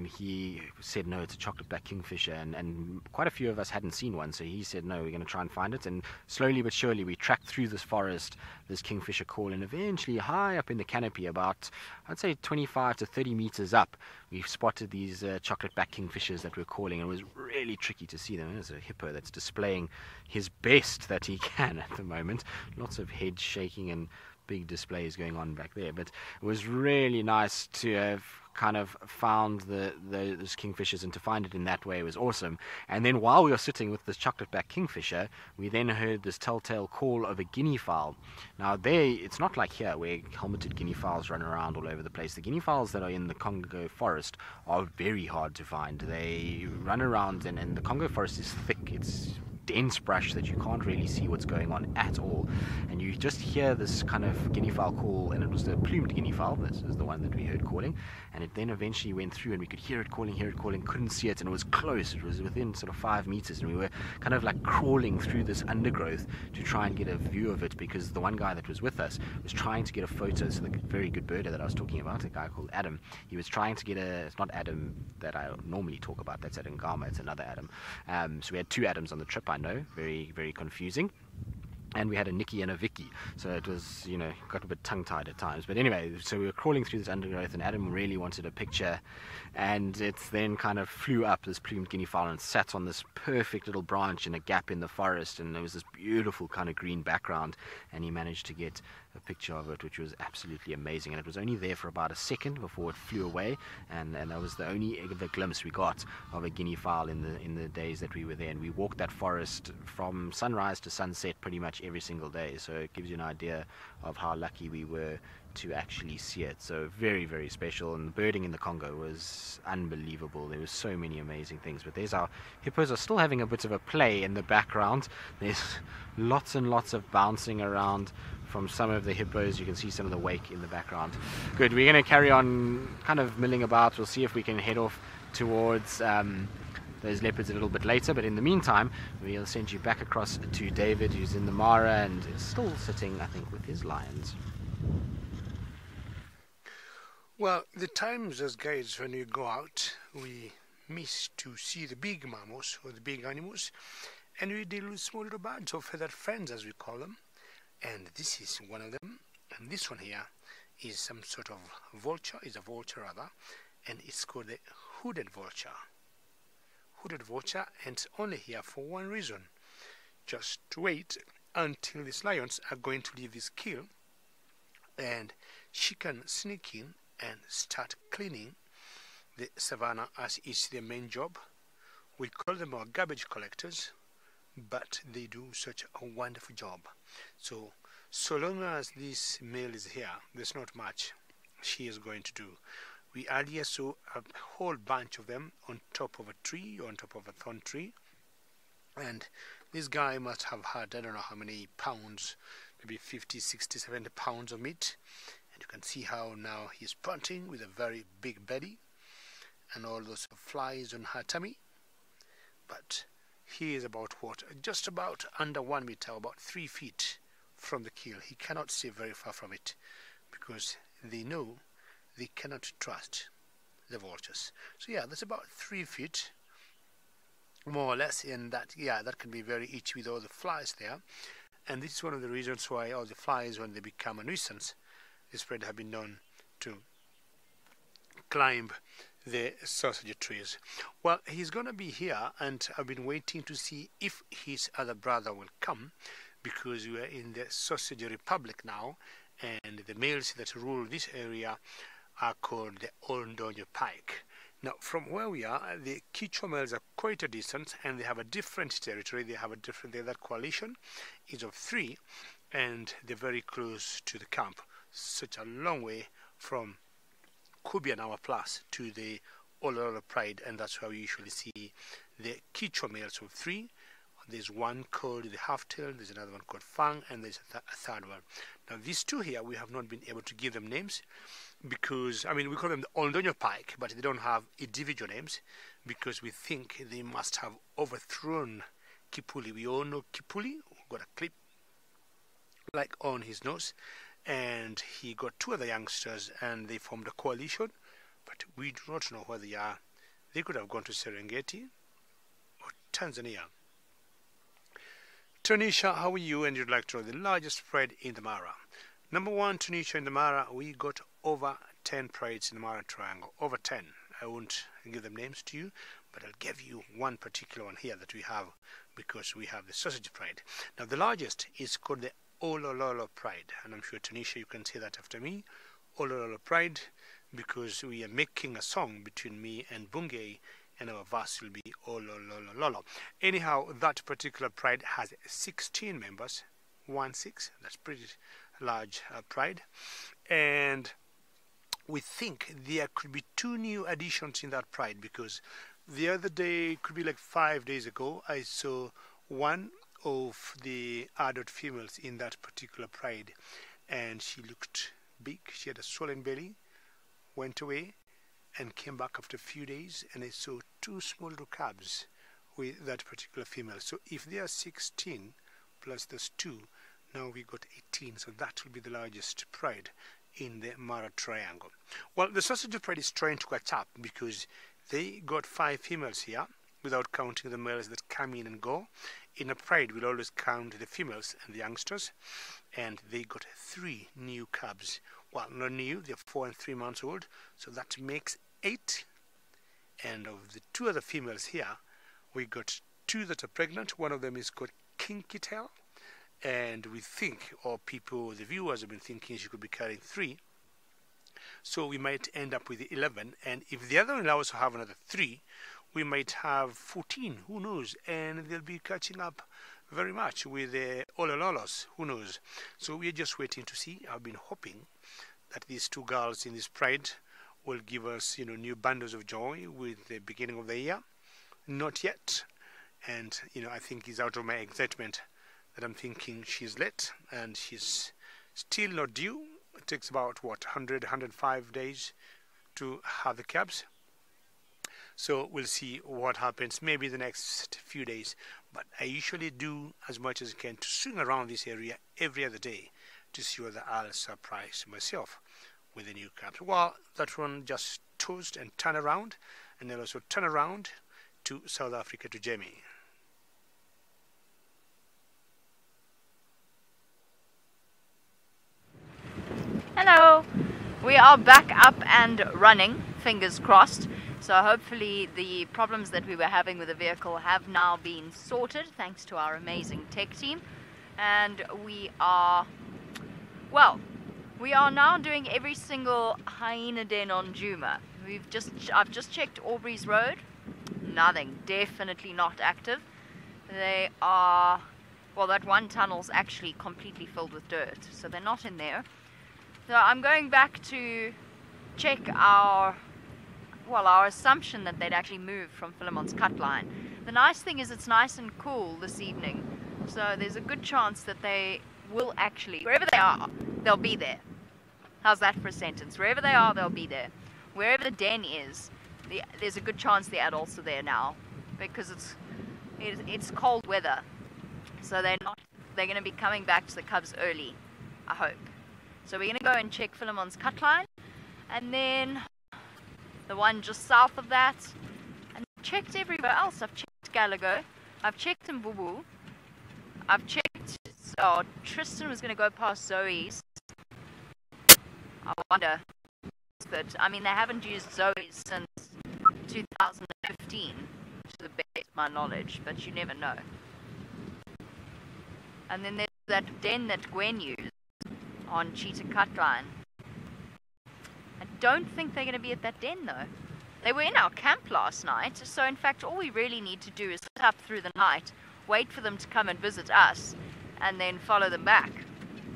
he said, no, it's a chocolate-back kingfisher, and quite a few of us hadn't seen one, so he said, no, we're going to try and find it. And slowly but surely we tracked through this forest, this kingfisher call, and eventually high up in the canopy, about, I'd say 25 to 30 meters up, we spotted these chocolate-back kingfishers that were calling. It was really tricky to see them. There's a hippo that's displaying his best that he can at the moment. Lots of head shaking and big displays going on back there, but it was really nice to have kind of found those kingfishers, and to find it in that way was awesome. And then while we were sitting with this chocolate-back kingfisher, we then heard this telltale call of a guinea fowl. Now it's not like here where helmeted guinea fowls run around all over the place. The guinea fowls that are in the Congo forest are very hard to find. They run around, and the Congo forest is thick. It's dense brush that you can't really see what's going on at all, and you just hear this kind of guinea fowl call, and it was the plumed guinea fowl. This is the one that we heard calling, and it then eventually went through, and we could hear it calling, couldn't see it, and it was close. It was within sort of 5 meters, and we were kind of like crawling through this undergrowth to try and get a view of it, because the one guy that was with us was trying to get a photo. So the very good birder that I was talking about, a guy called Adam, he was trying to get it's not Adam that I normally talk about, that's Adam Gama, it's another Adam. So we had 2 Adams on the trip, I know, very, very confusing. And we had a Nikki and a Vicky, so it was, got a bit tongue-tied at times. But anyway, so we were crawling through this undergrowth, and Adam really wanted a picture, and it then kind of flew up, this plumed guinea fowl, and sat on this perfect little branch in a gap in the forest, and there was this beautiful kind of green background, and he managed to get a picture of it, which was absolutely amazing. And it was only there for about a second before it flew away, and that was the only glimpse we got of a guinea fowl in the days that we were there. And we walked that forest from sunrise to sunset pretty much every single day, so it gives you an idea of how lucky we were to actually see it. So very, very special, and the birding in the Congo was unbelievable. There were so many amazing things. But there's our hippos are still having a bit of a play in the background. There's lots and lots of bouncing around from some of the hippos. You can see some of the wake in the background. Good, we're going to carry on kind of milling about. We'll see if we can head off towards those leopards a little bit later, but in the meantime we'll send you back across to David, who's in the Mara and is still sitting, I think, with his lions. Well, the times as guides when we go out, we miss to see the big mammals or the big animals, and we deal with small little birds or feathered friends, as we call them. And this is one of them, and this one here is some sort of vulture, is a vulture rather, and it's called the hooded vulture. Hooded vulture, and it's only here for one reason: just to wait until these lions are going to leave this kill, and she can sneak in and start cleaning the savannah, as is their main job. We call them our garbage collectors, but they do such a wonderful job. So long as this male is here, there's not much she is going to do. We earlier saw a whole bunch of them on top of a tree, on top of a thorn tree, and this guy must have had, I don't know how many pounds, maybe 50, 60, 70 pounds of meat. And you can see how now he's punting with a very big belly and all those flies on her tummy. But he is about what? Just about under 1 meter, about 3 feet from the kill. He cannot stay very far from it because they know they cannot trust the vultures. So yeah, that's about 3 feet more or less, and that, yeah, that can be very itchy with all the flies there. And this is one of the reasons why all the flies, when they become a nuisance, the spread have been known to climb the sausage trees. Well, he's going to be here, and I've been waiting to see if his other brother will come, because we are in the sausage republic now, and the males that rule this area are called the Oldonyo pike. Now, from where we are, the Quichua males are quite a distance, and they have a different territory. They have a different, that coalition is of 3, and they're very close to the camp. Such a long way from could be an hour plus to the Ololo Pride, and that's where we usually see the Quichua males of 3. There's one called the half-tail, there's another one called Fang, and there's a third one. Now, these 2 here, we have not been able to give them names because, I mean, we call them the Oldonyo pike, but they don't have individual names because we think they must have overthrown Kipuli. We all know Kipuli, who got a clip like on his nose, and he got 2 other youngsters, and they formed a coalition, but we do not know where they are. They could have gone to Serengeti or Tanzania. Tunisia, how are you? And you'd like to know the largest spread in the Mara. Number 1, Tunisia in the Mara, we got over 10 prides in the Mara Triangle. Over 10. I won't give them names to you, but I'll give you one particular one here that we have because we have the sausage pride. Now, the largest is called the Olololo Pride, and I'm sure Tunisia, you can say that after me. Olololo Pride, because we are making a song between me and Bungei, and our verse will be Ololololo. Anyhow, that particular pride has 16 members, 1-6. That's pretty large pride, and we think there could be 2 new additions in that pride because the other day, could be like 5 days ago, I saw one of the adult females in that particular pride, and she looked big. She had a swollen belly, went away, and came back after a few days, and I saw 2 small little calves with that particular female. So if there are 16 plus those 2, now we got 18. So that will be the largest pride in the Mara Triangle. Well, the sausage pride is trying to catch up because they got 5 females here, without counting the males that come in and go. In a pride, we'll always count the females and the youngsters, and they got 3 new cubs. Well, not new, they're 4 and 3 months old, so that makes 8. And of the 2 other females here, we got 2 that are pregnant. One of them is called Kinky Tail, and we think, or people, the viewers have been thinking she could be carrying 3. So we might end up with 11, and if the other one also have another 3, we might have 14, who knows, and they'll be catching up very much with the Olololos, who knows. So we're just waiting to see. I've been hoping that these 2 girls in this pride will give us, new bundles of joy with the beginning of the year. Not yet, and, I think it's out of my excitement that I'm thinking she's late, and she's still not due. It takes about, 100, 105 days to have the calves. So we'll see what happens maybe the next few days. But I usually do as much as I can to swing around this area every other day to see whether I'll surprise myself with the new calves. Well, that one just toast and turn around, and then also turn around to South Africa to Jamie. Hello! We are back up and running, fingers crossed. So hopefully the problems that we were having with the vehicle have now been sorted thanks to our amazing tech team. And we are now doing every single hyena den on Djuma. I've just checked Aubrey's Road. Nothing, definitely not active. They are, that one tunnel's actually completely filled with dirt, so they're not in there. So I'm going back to check our assumption that they'd actually moved from Philemon's cut line. The nice thing is it's nice and cool this evening, so there's a good chance that they will actually, wherever they are, they'll be there. How's that for a sentence? Wherever they are, they'll be there. Wherever the den is, there's a good chance the adults are there now, because it's cold weather, so they're going to be coming back to the cubs early, I hope. So we're going to go and check Philemon's cut line, and then the one just south of that, and I've checked everywhere else. I've checked Gallagher, I've checked Mbubu, I've checked, Tristan was going to go past Zoe's. I wonder, but I mean they haven't used Zoe's since 2015, to the best of my knowledge, but you never know. And then there's that den that Gwen used on Cheetah Cutline. I don't think they're going to be at that den though. They were in our camp last night, so in fact all we really need to do is sit up through the night, wait for them to come and visit us, and then follow them back.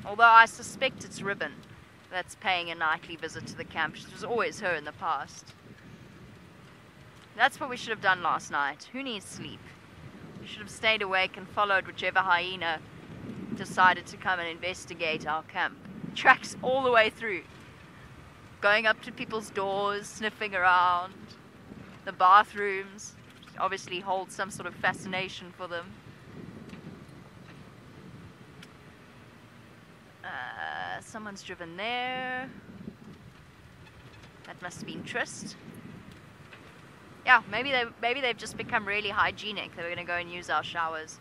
Although I suspect it's Ribbon that's paying a nightly visit to the camp. It was always her in the past. That's what we should have done last night. Who needs sleep? We should have stayed awake and followed whichever hyena decided to come and investigate our camp. Tracks all the way through. Going up to people's doors, sniffing around. The bathrooms obviously hold some sort of fascination for them. Someone's driven there. That must have been Trist. Yeah, maybe they've just become really hygienic. They were going to go and use our showers.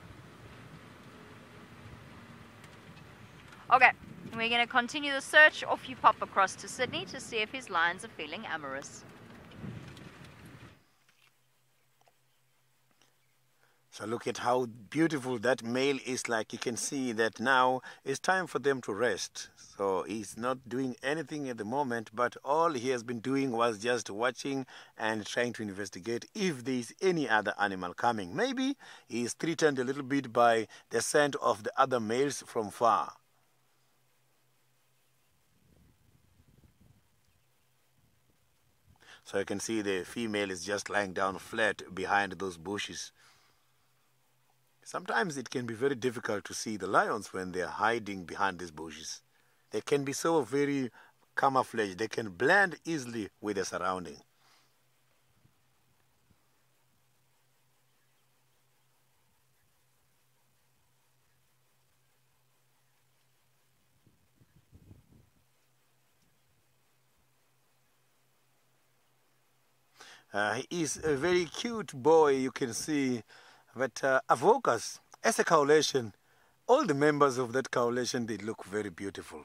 Okay, we're going to continue the search. Off you pop across to Sydney to see if his lions are feeling amorous. So look at how beautiful that male is. Like you can see that now it's time for them to rest. So he's not doing anything at the moment, but all he has been doing was just watching and trying to investigate if there is any other animal coming. Maybe he is threatened a little bit by the scent of the other males from far. So you can see the female is just lying down flat behind those bushes. Sometimes it can be very difficult to see the lions when they are hiding behind these bushes. They can be so very camouflaged. They can blend easily with the surrounding. He is a very cute boy, you can see. But Avokas, as a coalition, all the members of that coalition, they look very beautiful.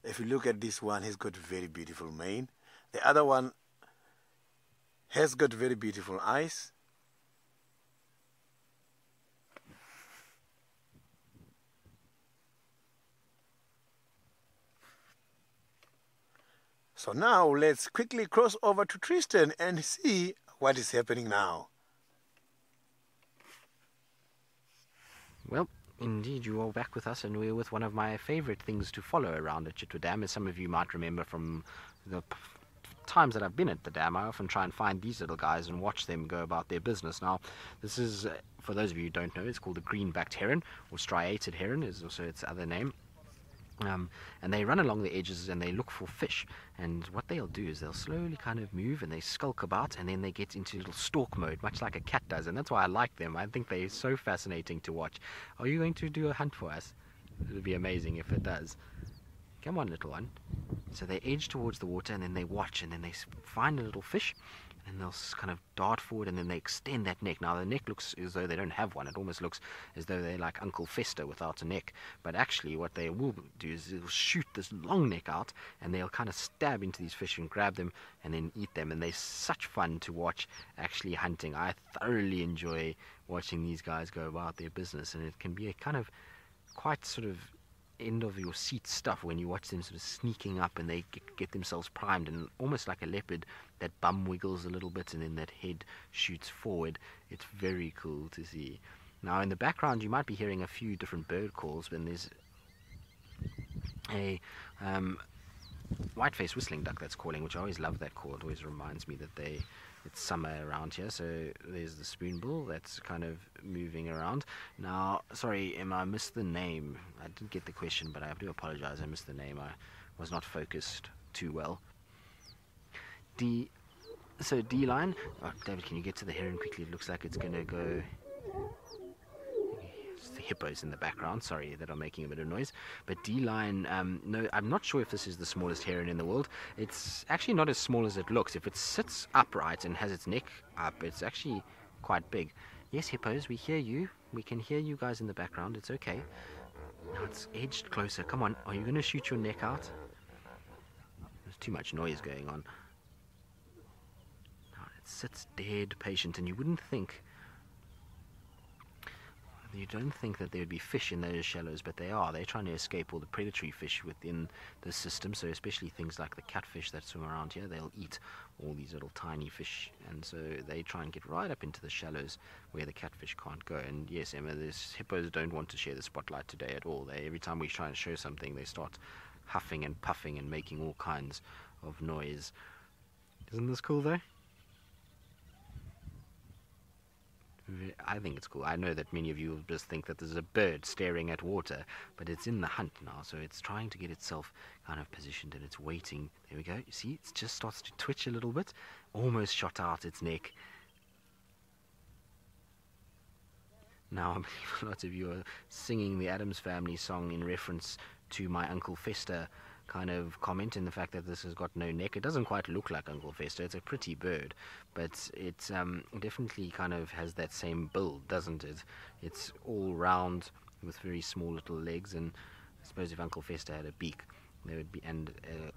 If you look at this one, he's got very beautiful mane. The other one has got very beautiful eyes. So now let's quickly cross over to Tristan and see what is happening now. Well, indeed, you are back with us, and we're with one of my favorite things to follow around at Chitwa Dam. As some of you might remember from the times that I've been at the dam, I often try and find these little guys and watch them go about their business. Now, this is, for those of you who don't know, it's called the green-backed heron, or striated heron is also its other name. And they run along the edges and they look for fish, and what they'll do is they'll slowly kind of move and they skulk about, and then they get into little stalk mode, much like a cat does, and that's why I like them. I think they're so fascinating to watch. Are you going to do a hunt for us? It would be amazing if it does. Come on, little one. So they edge towards the water and then they watch, and then they find a little fish, and they'll kind of dart forward, and then they extend that neck. Now the neck looks as though they don't have one. It almost looks as though they're like Uncle Fester without a neck. But actually what they will do is they'll shoot this long neck out, and they'll kind of stab into these fish and grab them and then eat them. And they're such fun to watch actually hunting. I thoroughly enjoy watching these guys go about their business, and it can be a kind of quite sort of end of your seat stuff when you watch them sort of sneaking up, and they get themselves primed, and almost like a leopard, that bum wiggles a little bit and then that head shoots forward. It's very cool to see. Now in the background you might be hearing a few different bird calls, but there's a white-faced whistling duck that's calling, which I always love that call. It always reminds me that it's summer around here. So there's the spoonbill that's kind of moving around. Now, sorry, Emma, I missed the name. I did get the question, but I do apologize. I missed the name. I was not focused too well. So D-line. Oh, David, can you get to the heron quickly? It looks like it's going to go... It's the hippos in the background, sorry, that are making a bit of noise. But D-line, no, I'm not sure if this is the smallest heron in the world. It's actually not as small as it looks. If it sits upright and has its neck up, it's actually quite big. Yes, hippos, we hear you. We can hear you guys in the background. It's okay. Now it's edged closer. Come on, are you going to shoot your neck out? There's too much noise going on. Sits dead patient, and you don't think that there would be fish in those shallows, but they are. They're trying to escape all the predatory fish within the system, so especially things like the catfish that swim around here, they'll eat all these little tiny fish, and so they try and get right up into the shallows where the catfish can't go. And yes, Emma, these hippos don't want to share the spotlight today at all. Every time we try and show something, they start huffing and puffing and making all kinds of noise. Isn't this cool though? I think it's cool. I know that many of you will just think that there's a bird staring at water, but it's in the hunt now, so it's trying to get itself kind of positioned, and it's waiting. There we go. You see, it just starts to twitch a little bit. Almost shot out its neck. Now, I believe a lot of you are singing the Addams Family song in reference to my Uncle Fester kind of comment in the fact that this has got no neck. It doesn't quite look like Uncle Fester. It's a pretty bird, but it definitely kind of has that same build, doesn't it? It's all round with very small little legs, and I suppose if Uncle Fester had a beak, there would be, and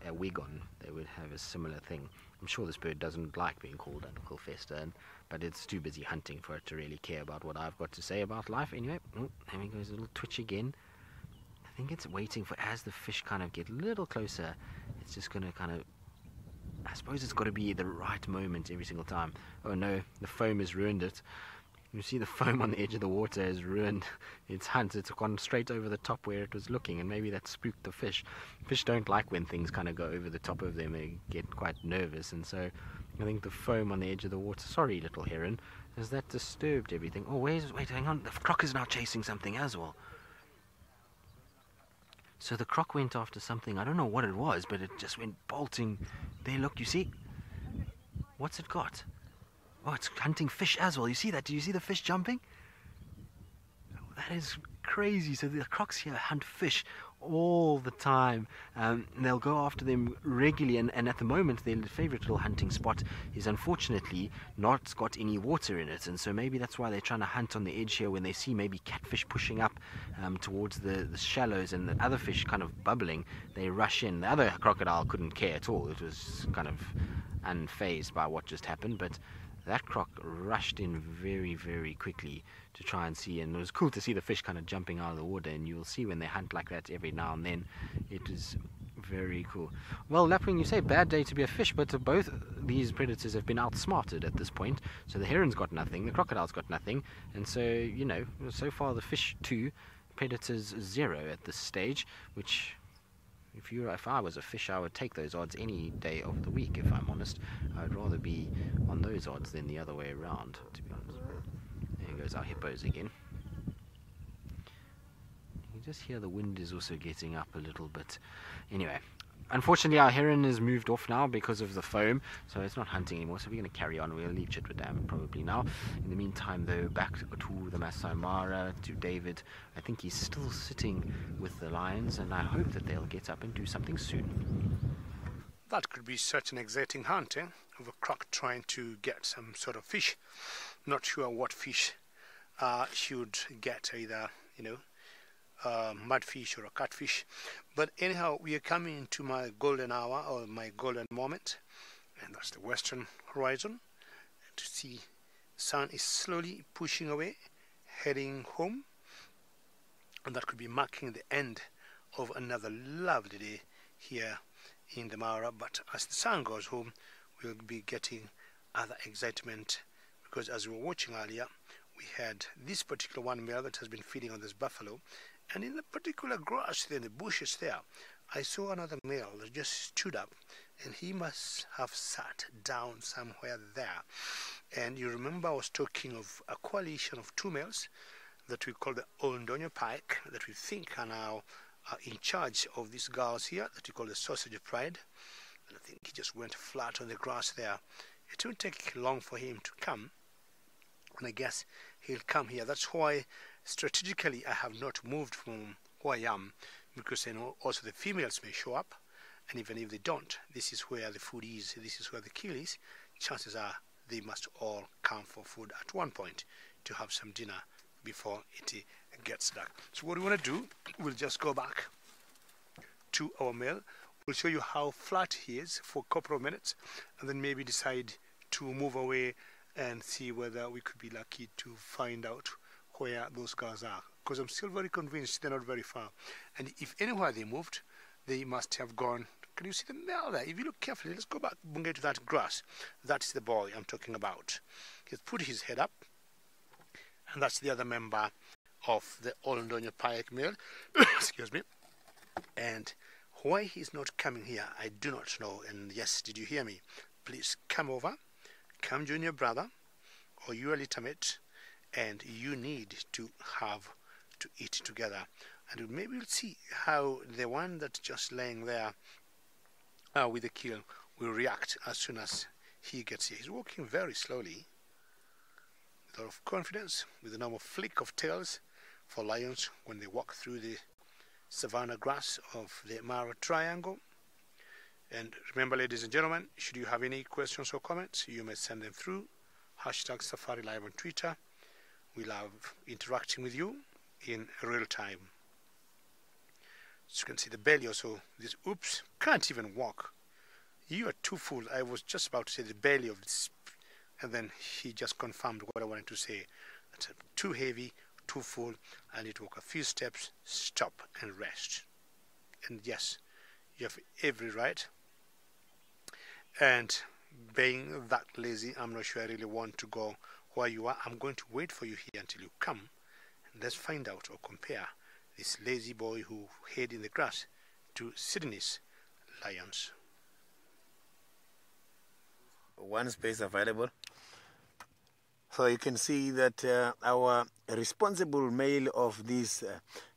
a wig on, they would have a similar thing. I'm sure this bird doesn't like being called Uncle Fester, but it's too busy hunting for it to really care about what I've got to say about life. Anyway, there he goes, a little twitch again. I think it's waiting for, as the fish kind of get a little closer, it's just going to kind of, I suppose it's got to be the right moment every single time. Oh no, the foam has ruined it. You see the foam on the edge of the water has ruined its hunt. It's gone straight over the top where it was looking, and maybe that spooked the fish. Fish don't like when things kind of go over the top of them. They get quite nervous, and so I think the foam on the edge of the water, sorry little heron, has that disturbed everything. Oh, wait, hang on, the croc is now chasing something as well. So the croc went after something, I don't know what it was, but it just went bolting. There, look, you see? What's it got? Oh, it's hunting fish as well. You see that? Do you see the fish jumping? That is crazy. So the crocs here hunt fish all the time. They'll go after them regularly, and at the moment their favorite little hunting spot is unfortunately not got any water in it, and so maybe that's why they're trying to hunt on the edge here when they see maybe catfish pushing up towards the shallows and the other fish kind of bubbling. They rush in. The other crocodile couldn't care at all. It was kind of unfazed by what just happened, but that croc rushed in very, very quickly to try and see, and it was cool to see the fish kind of jumping out of the water, and you'll see when they hunt like that every now and then. It is very cool. Well, Lapwing, you say bad day to be a fish, but both these predators have been outsmarted at this point. So the heron's got nothing, the crocodile's got nothing, and so, you know, so far the fish 2, predators 0 at this stage, which... If I was a fish, I would take those odds any day of the week, if I'm honest. I would rather be on those odds than the other way around, to be honest. There goes our hippos again. You just hear the wind is also getting up a little bit. Anyway, unfortunately our heron has moved off now because of the foam, so it's not hunting anymore, so we're going to carry on. We'll leave Chitwadam probably now. In the meantime, though, back to the Masai Mara, to David. I think he's still sitting with the lions, and I hope that they'll get up and do something soon. That could be such an exciting hunt, of a croc trying to get some sort of fish. Not sure what fish should get, either, you know, mudfish or a catfish. But anyhow, we are coming into my golden hour, or my golden moment, and that's the western horizon. To see sun is slowly pushing away, heading home, and that could be marking the end of another lovely day here in the Mara. But as the sun goes home, we'll be getting other excitement, because as we were watching earlier, we had this particular one male that has been feeding on this buffalo, and in the particular grass there, in the bushes there, I saw another male that just stood up, and he must have sat down somewhere there. And you remember I was talking of a coalition of two males that we call the Ondonyo Pike, that we think are now in charge of these girls here, that we call the Sausage of Pride. And I think he just went flat on the grass there. It won't take long for him to come, and I guess he'll come here. That's why strategically I have not moved from where I am, because I know also the females may show up, and even if they don't, this is where the food is, this is where the kill is. Chances are they must all come for food at one point to have some dinner before it gets dark. So what we want to do, we'll just go back to our male. We'll show you how flat he is for a couple of minutes, and then maybe decide to move away and see whether we could be lucky to find out where those girls are, because I'm still very convinced they're not very far. And if anywhere they moved, they must have gone. Can you see the male there? If you look carefully, let's go back and get to that grass. That's the boy I'm talking about. He's put his head up, and that's the other member of the Olondonya Pike male. Excuse me. And why he's not coming here, I do not know. And yes, did you hear me? Please come over, come join your brother or your little mate, and you need to have to eat together. And maybe we'll see how the one that's just laying there with the kill will react as soon as he gets here. He's walking very slowly, with a lot of confidence, with a normal flick of tails for lions when they walk through the savanna grass of the Mara Triangle. And remember, ladies and gentlemen, should you have any questions or comments, you may send them through #SafariLive on Twitter. We love interacting with you in real time. As you can see the belly also, this, oops, can't even walk. You are too full. I was just about to say the belly of this, and then he just confirmed what I wanted to say. That's too heavy, too full. I need to walk a few steps, stop and rest. And yes, you have every right. And being that lazy, I'm not sure I really want to go where you are. I'm going to wait for you here until you come. And let's find out or compare this lazy boy who hid in the grass to Sydney's lions. One space available. So you can see that our responsible male of this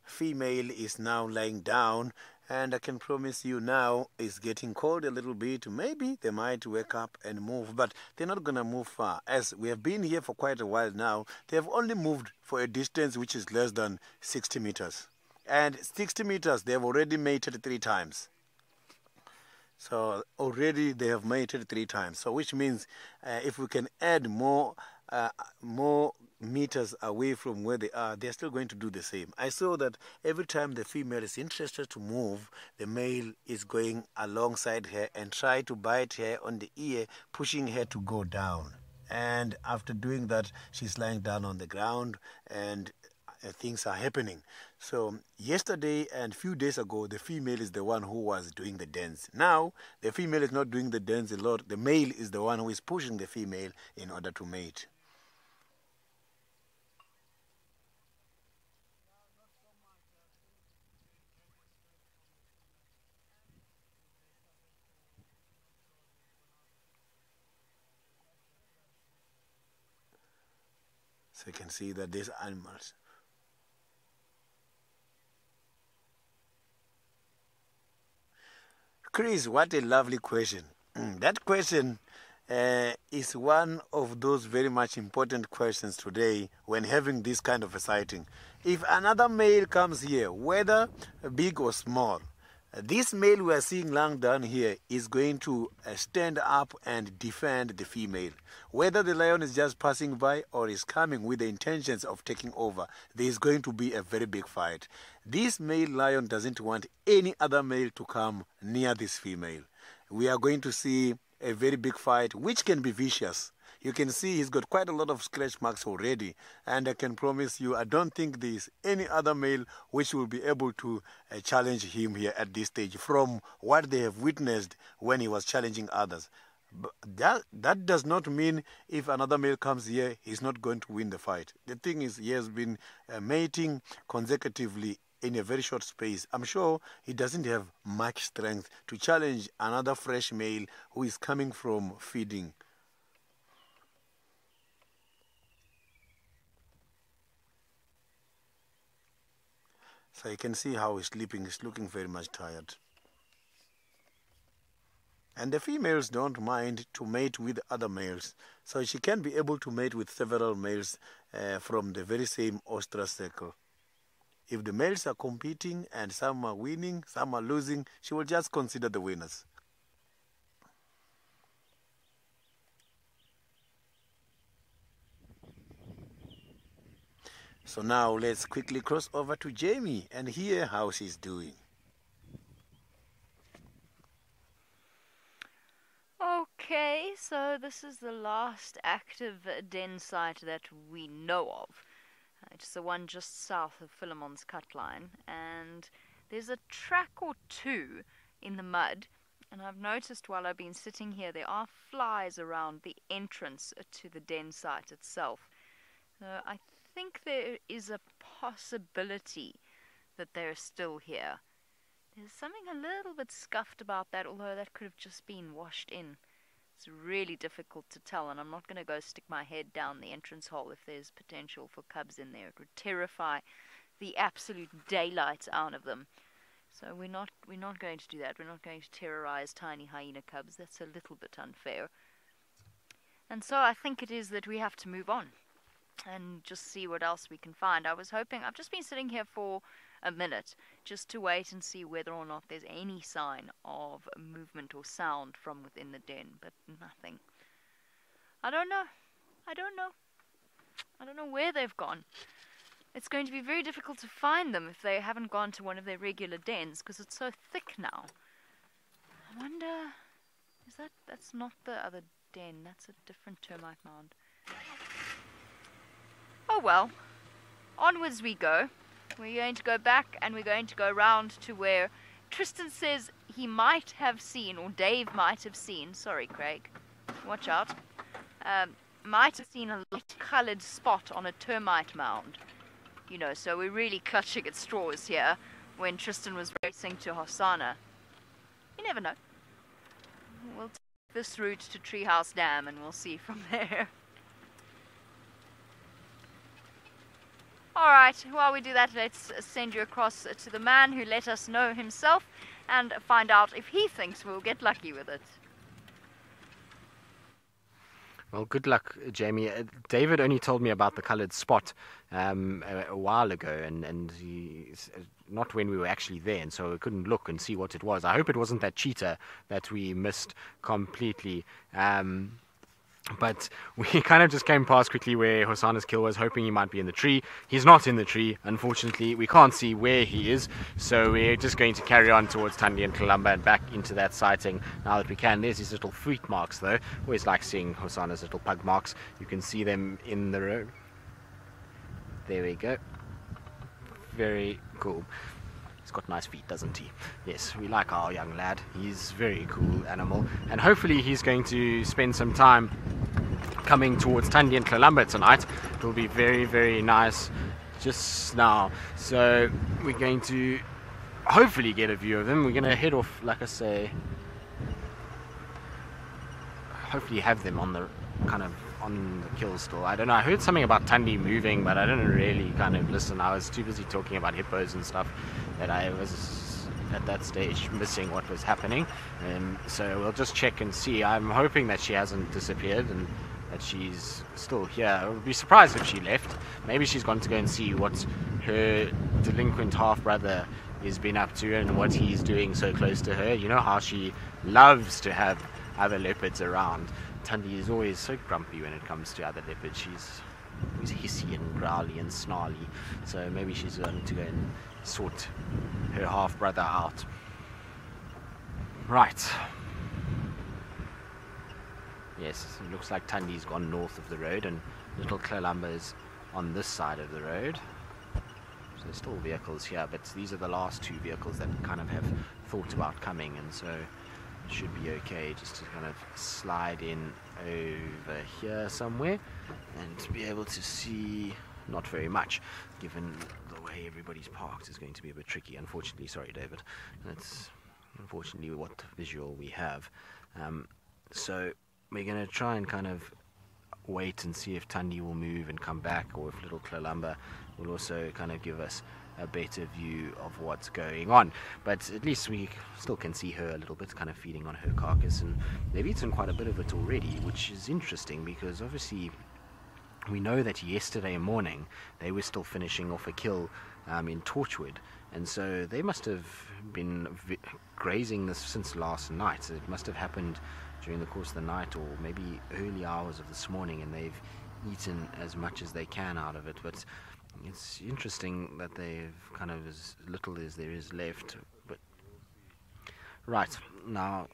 female is now lying down, and I can promise you now it's getting cold a little bit. Maybe they might wake up and move, but they're not going to move far. As we have been here for quite a while now, they have only moved for a distance which is less than 60 meters. And 60 meters, they have already mated 3 times. So already they have mated 3 times. So which means if we can add more meters away from where they are, they're still going to do the same. I saw that every time the female is interested to move, the male is going alongside her and try to bite her on the ear, pushing her to go down. And after doing that, she's lying down on the ground and things are happening. So yesterday and few days ago, the female is the one who was doing the dance. Now the female is not doing the dance a lot. The male is the one who is pushing the female in order to mate. So you can see that these animals. Chris, what a lovely question. That question is one of those very much important questions today when having this kind of a sighting. If another male comes here, whether big or small, this male we are seeing lying down here is going to stand up and defend the female. Whether the lion is just passing by or is coming with the intentions of taking over, there is going to be a very big fight. This male lion doesn't want any other male to come near this female. We are going to see a very big fight, which can be vicious. You can see he's got quite a lot of scratch marks already, and I can promise you I don't think there's any other male which will be able to challenge him here at this stage from what they have witnessed when he was challenging others. But that does not mean if another male comes here, he's not going to win the fight. The thing is, he has been mating consecutively in a very short space. I'm sure he doesn't have much strength to challenge another fresh male who is coming from feeding. So you can see how he's sleeping. He's looking very much tired. And the females don't mind to mate with other males. So she can be able to mate with several males from the very same ostrich circle. If the males are competing and some are winning, some are losing, she will just consider the winners. So now let's quickly cross over to Jamie and hear how she's doing. Okay, so this is the last active den site that we know of. It's the one just south of Philemon's cut line, and there's a track or two in the mud, and I've noticed while I've been sitting here there are flies around the entrance to the den site itself. So I think there is a possibility that they're still here. There's something a little bit scuffed about that, although that could have just been washed in. It's really difficult to tell, and I'm not going to go stick my head down the entrance hole if there's potential for cubs in there. It would terrify the absolute daylight out of them. So we're not going to do that. We're not going to terrorize tiny hyena cubs. That's a little bit unfair. And so I think it is that we have to move on and just see what else we can find. I was hoping, I've just been sitting here for a minute just to wait and see whether or not there's any sign of movement or sound from within the den, but nothing. I don't know where they've gone. It's going to be very difficult to find them if they haven't gone to one of their regular dens, because it's so thick now. I wonder, that's not the other den, that's a different termite mound. Oh well, onwards we go. We're going to go back and we're going to go round to where Tristan says he might have seen, or Dave might have seen, sorry Craig, watch out, might have seen a light-coloured spot on a termite mound. You know, so we're really clutching at straws here when Tristan was racing to Hosanna. You never know. We'll take this route to Treehouse Dam and we'll see from there. Alright, while we do that, let's send you across to the man who let us know himself and find out if he thinks we'll get lucky with it. Well, good luck, Jamie. David only told me about the coloured spot a while ago, and not when we were actually there, and so we couldn't look and see what it was. I hope it wasn't that cheetah that we missed completely. But we kind of just came past quickly where Hosanna's kill was, hoping he might be in the tree. He's not in the tree, unfortunately. We can't see where he is, so we're just going to carry on towards Tandy and Columba and back into that sighting now that we can. There's these little feet marks, though. Always like seeing Hosanna's little pug marks. You can see them in the road. There we go. Very cool. He's got nice feet, doesn't he? Yes, we like our young lad. He's a very cool animal. And hopefully he's going to spend some time coming towards Tandy and Columba tonight. It'll be very, very nice just now. So we're going to hopefully get a view of them. We're going to head off, like I say, hopefully have them on the kind of on the kill still. I don't know, I heard something about Tandy moving, but I didn't really kind of listen. I was too busy talking about hippos and stuff that I was at that stage missing what was happening. So we'll just check and see. I'm hoping that she hasn't disappeared and that she's still here. I would be surprised if she left. Maybe she's gone to go and see what her delinquent half-brother has been up to and what he's doing so close to her. You know how she loves to have other leopards around. Tandy is always so grumpy when it comes to other leopards. She's always hissy and growly and snarly. So maybe she's going to go and sort her half-brother out. Right. Yes, it looks like Tandy's gone north of the road and little Columba is on this side of the road. So there's still vehicles here, but these are the last two vehicles that kind of have thought about coming, and so it should be okay just to kind of slide in over here somewhere and to be able to see not very much given the way everybody's parked is going to be a bit tricky. Unfortunately, sorry, David. That's unfortunately what visual we have. So we're going to try and kind of wait and see if Tandi will move and come back, or if little Kalamba will also kind of give us a better view of what's going on. But at least we still can see her a little bit, kind of feeding on her carcass, and they've eaten quite a bit of it already, which is interesting because obviously we know that yesterday morning they were still finishing off a kill in Torchwood, and so they must have been grazing this since last night. It must have happened during the course of the night, or maybe early hours of this morning, and they've eaten as much as they can out of it. But it's interesting that they've kind of as little as there is left. But right now,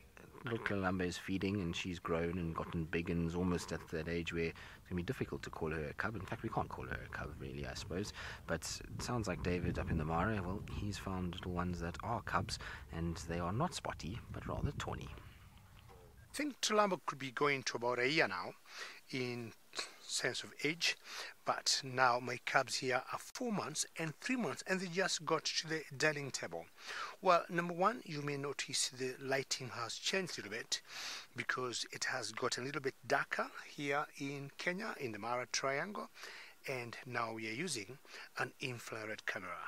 little Kalamba is feeding, and she's grown and gotten big and is almost at that age where it's going to be difficult to call her a cub. In fact, we can't call her a cub really, I suppose. But it sounds like David up in the Mara, well, he's found little ones that are cubs, and they are not spotty, but rather tawny. I think Kalamba could be going to about a year now in sense of age, but now my cubs here are 4 months and 3 months, and they just got to the dining table. Well, number one, you may notice the lighting has changed a little bit because it has got a little bit darker here in Kenya in the Mara Triangle, and now we are using an infrared camera.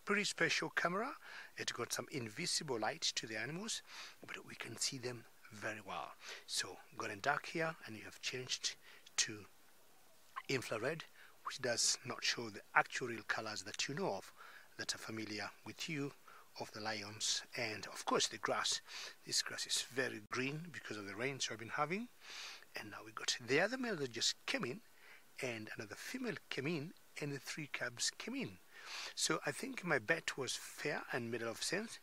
Pretty special camera. It got some invisible light to the animals, but we can see them very well. So gotten dark here, and you have changed to infrared, which does not show the actual real colors that you know of, that are familiar with you, of the lions and of course the grass. This grass is very green because of the rains we've been having. And now we got the other male that just came in, and another female came in, and the 3 cubs came in. So I think my bet was fair and made a lot of sense.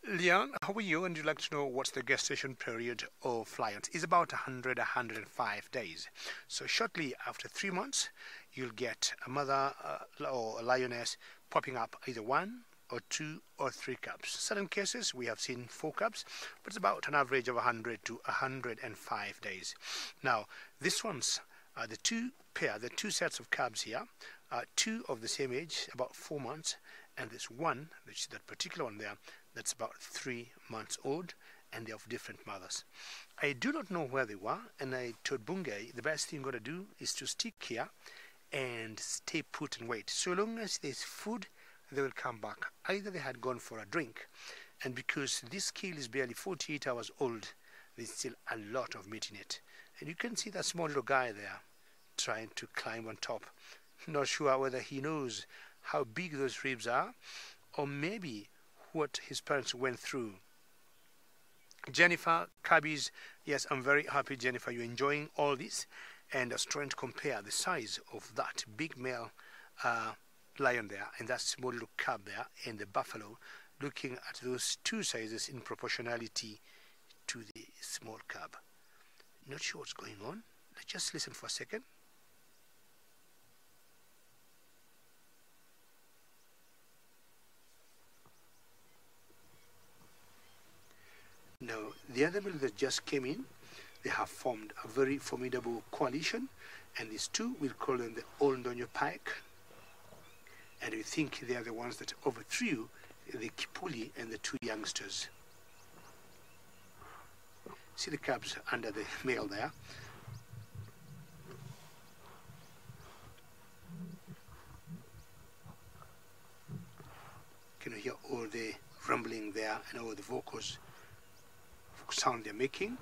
Leon, how are you? And you'd like to know what's the gestation period of lions? It's about 105 days. So shortly after 3 months, you'll get a mother or a lioness popping up, either 1 or 2 or 3 cubs. Certain cases we have seen 4 cubs, but it's about an average of 100 to 105 days. Now, this one's the 2 sets of cubs here, 2 of the same age, about 4 months, and this one, which is that particular one there, that's about 3 months old, and they're of different mothers. I do not know where they were, and I told Bungay the best thing you've got to do is to stick here and stay put and wait. So long as there's food, they will come back. Either they had gone for a drink, and because this kill is barely 48 hours old, there's still a lot of meat in it. And you can see that small little guy there trying to climb on top. Not sure whether he knows how big those ribs are, or maybe what his parents went through. Jennifer, cubbies, yes, I'm very happy, Jennifer, you're enjoying all this. And I was trying to compare the size of that big male lion there and that small little cub there and the buffalo, looking at those 2 sizes in proportionality to the small cub. Not sure what's going on. Let's just listen for a second. Now, the other male that just came in, they have formed a very formidable coalition, and these 2, we'll call them the Old Ndonyo Pike, and we think they are the ones that overthrew the Kipuli and the 2 youngsters. See the cubs under the male there. Can you hear all the rumbling there and all the vocals sound they're making?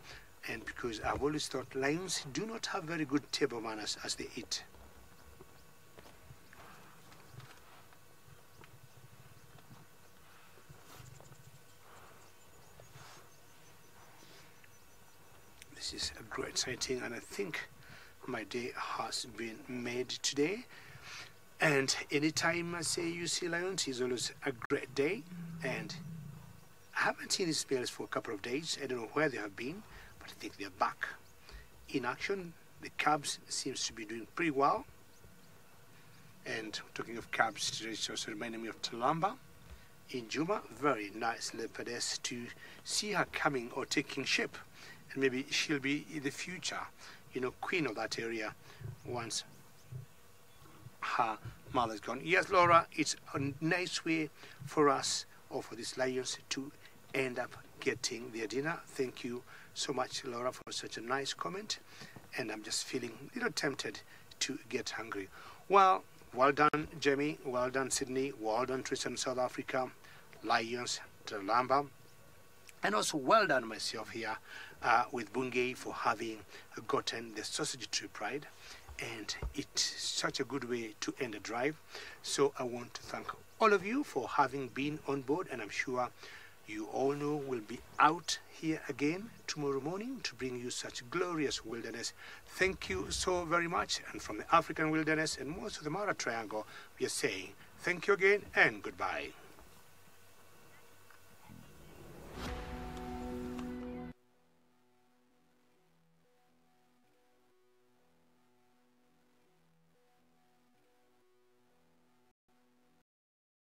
And because I've always thought lions do not have very good table manners as they eat. This is a great sighting, and I think my day has been made today. And anytime I say you see lions, it's always a great day. And I haven't seen these males for a couple of days. I don't know where they have been, but I think they're back in action. The cubs seems to be doing pretty well. And talking of cubs, it's also reminding me of Kalamba in Juma. Very nice leopardess, to see her coming or taking shape. And maybe she'll be in the future queen of that area once her mother's gone. Yes, Laura, it's a nice way for us, or for these lions, to end up getting their dinner. Thank you so much, Laura, for such a nice comment. And I'm just feeling a little tempted to get hungry. Well done, Jamie. Well done, Sydney. Well done, Tristan, South Africa. Lions, Lamba. And also well done myself here with Bungay for having gotten the sausage tree pride. And it's such a good way to end a drive. So I want to thank all of you for having been on board, and I'm sure you all know we'll be out here again tomorrow morning to bring you such glorious wilderness. Thank you so very much. And from the African wilderness and most of the Mara Triangle, we are saying thank you again and goodbye.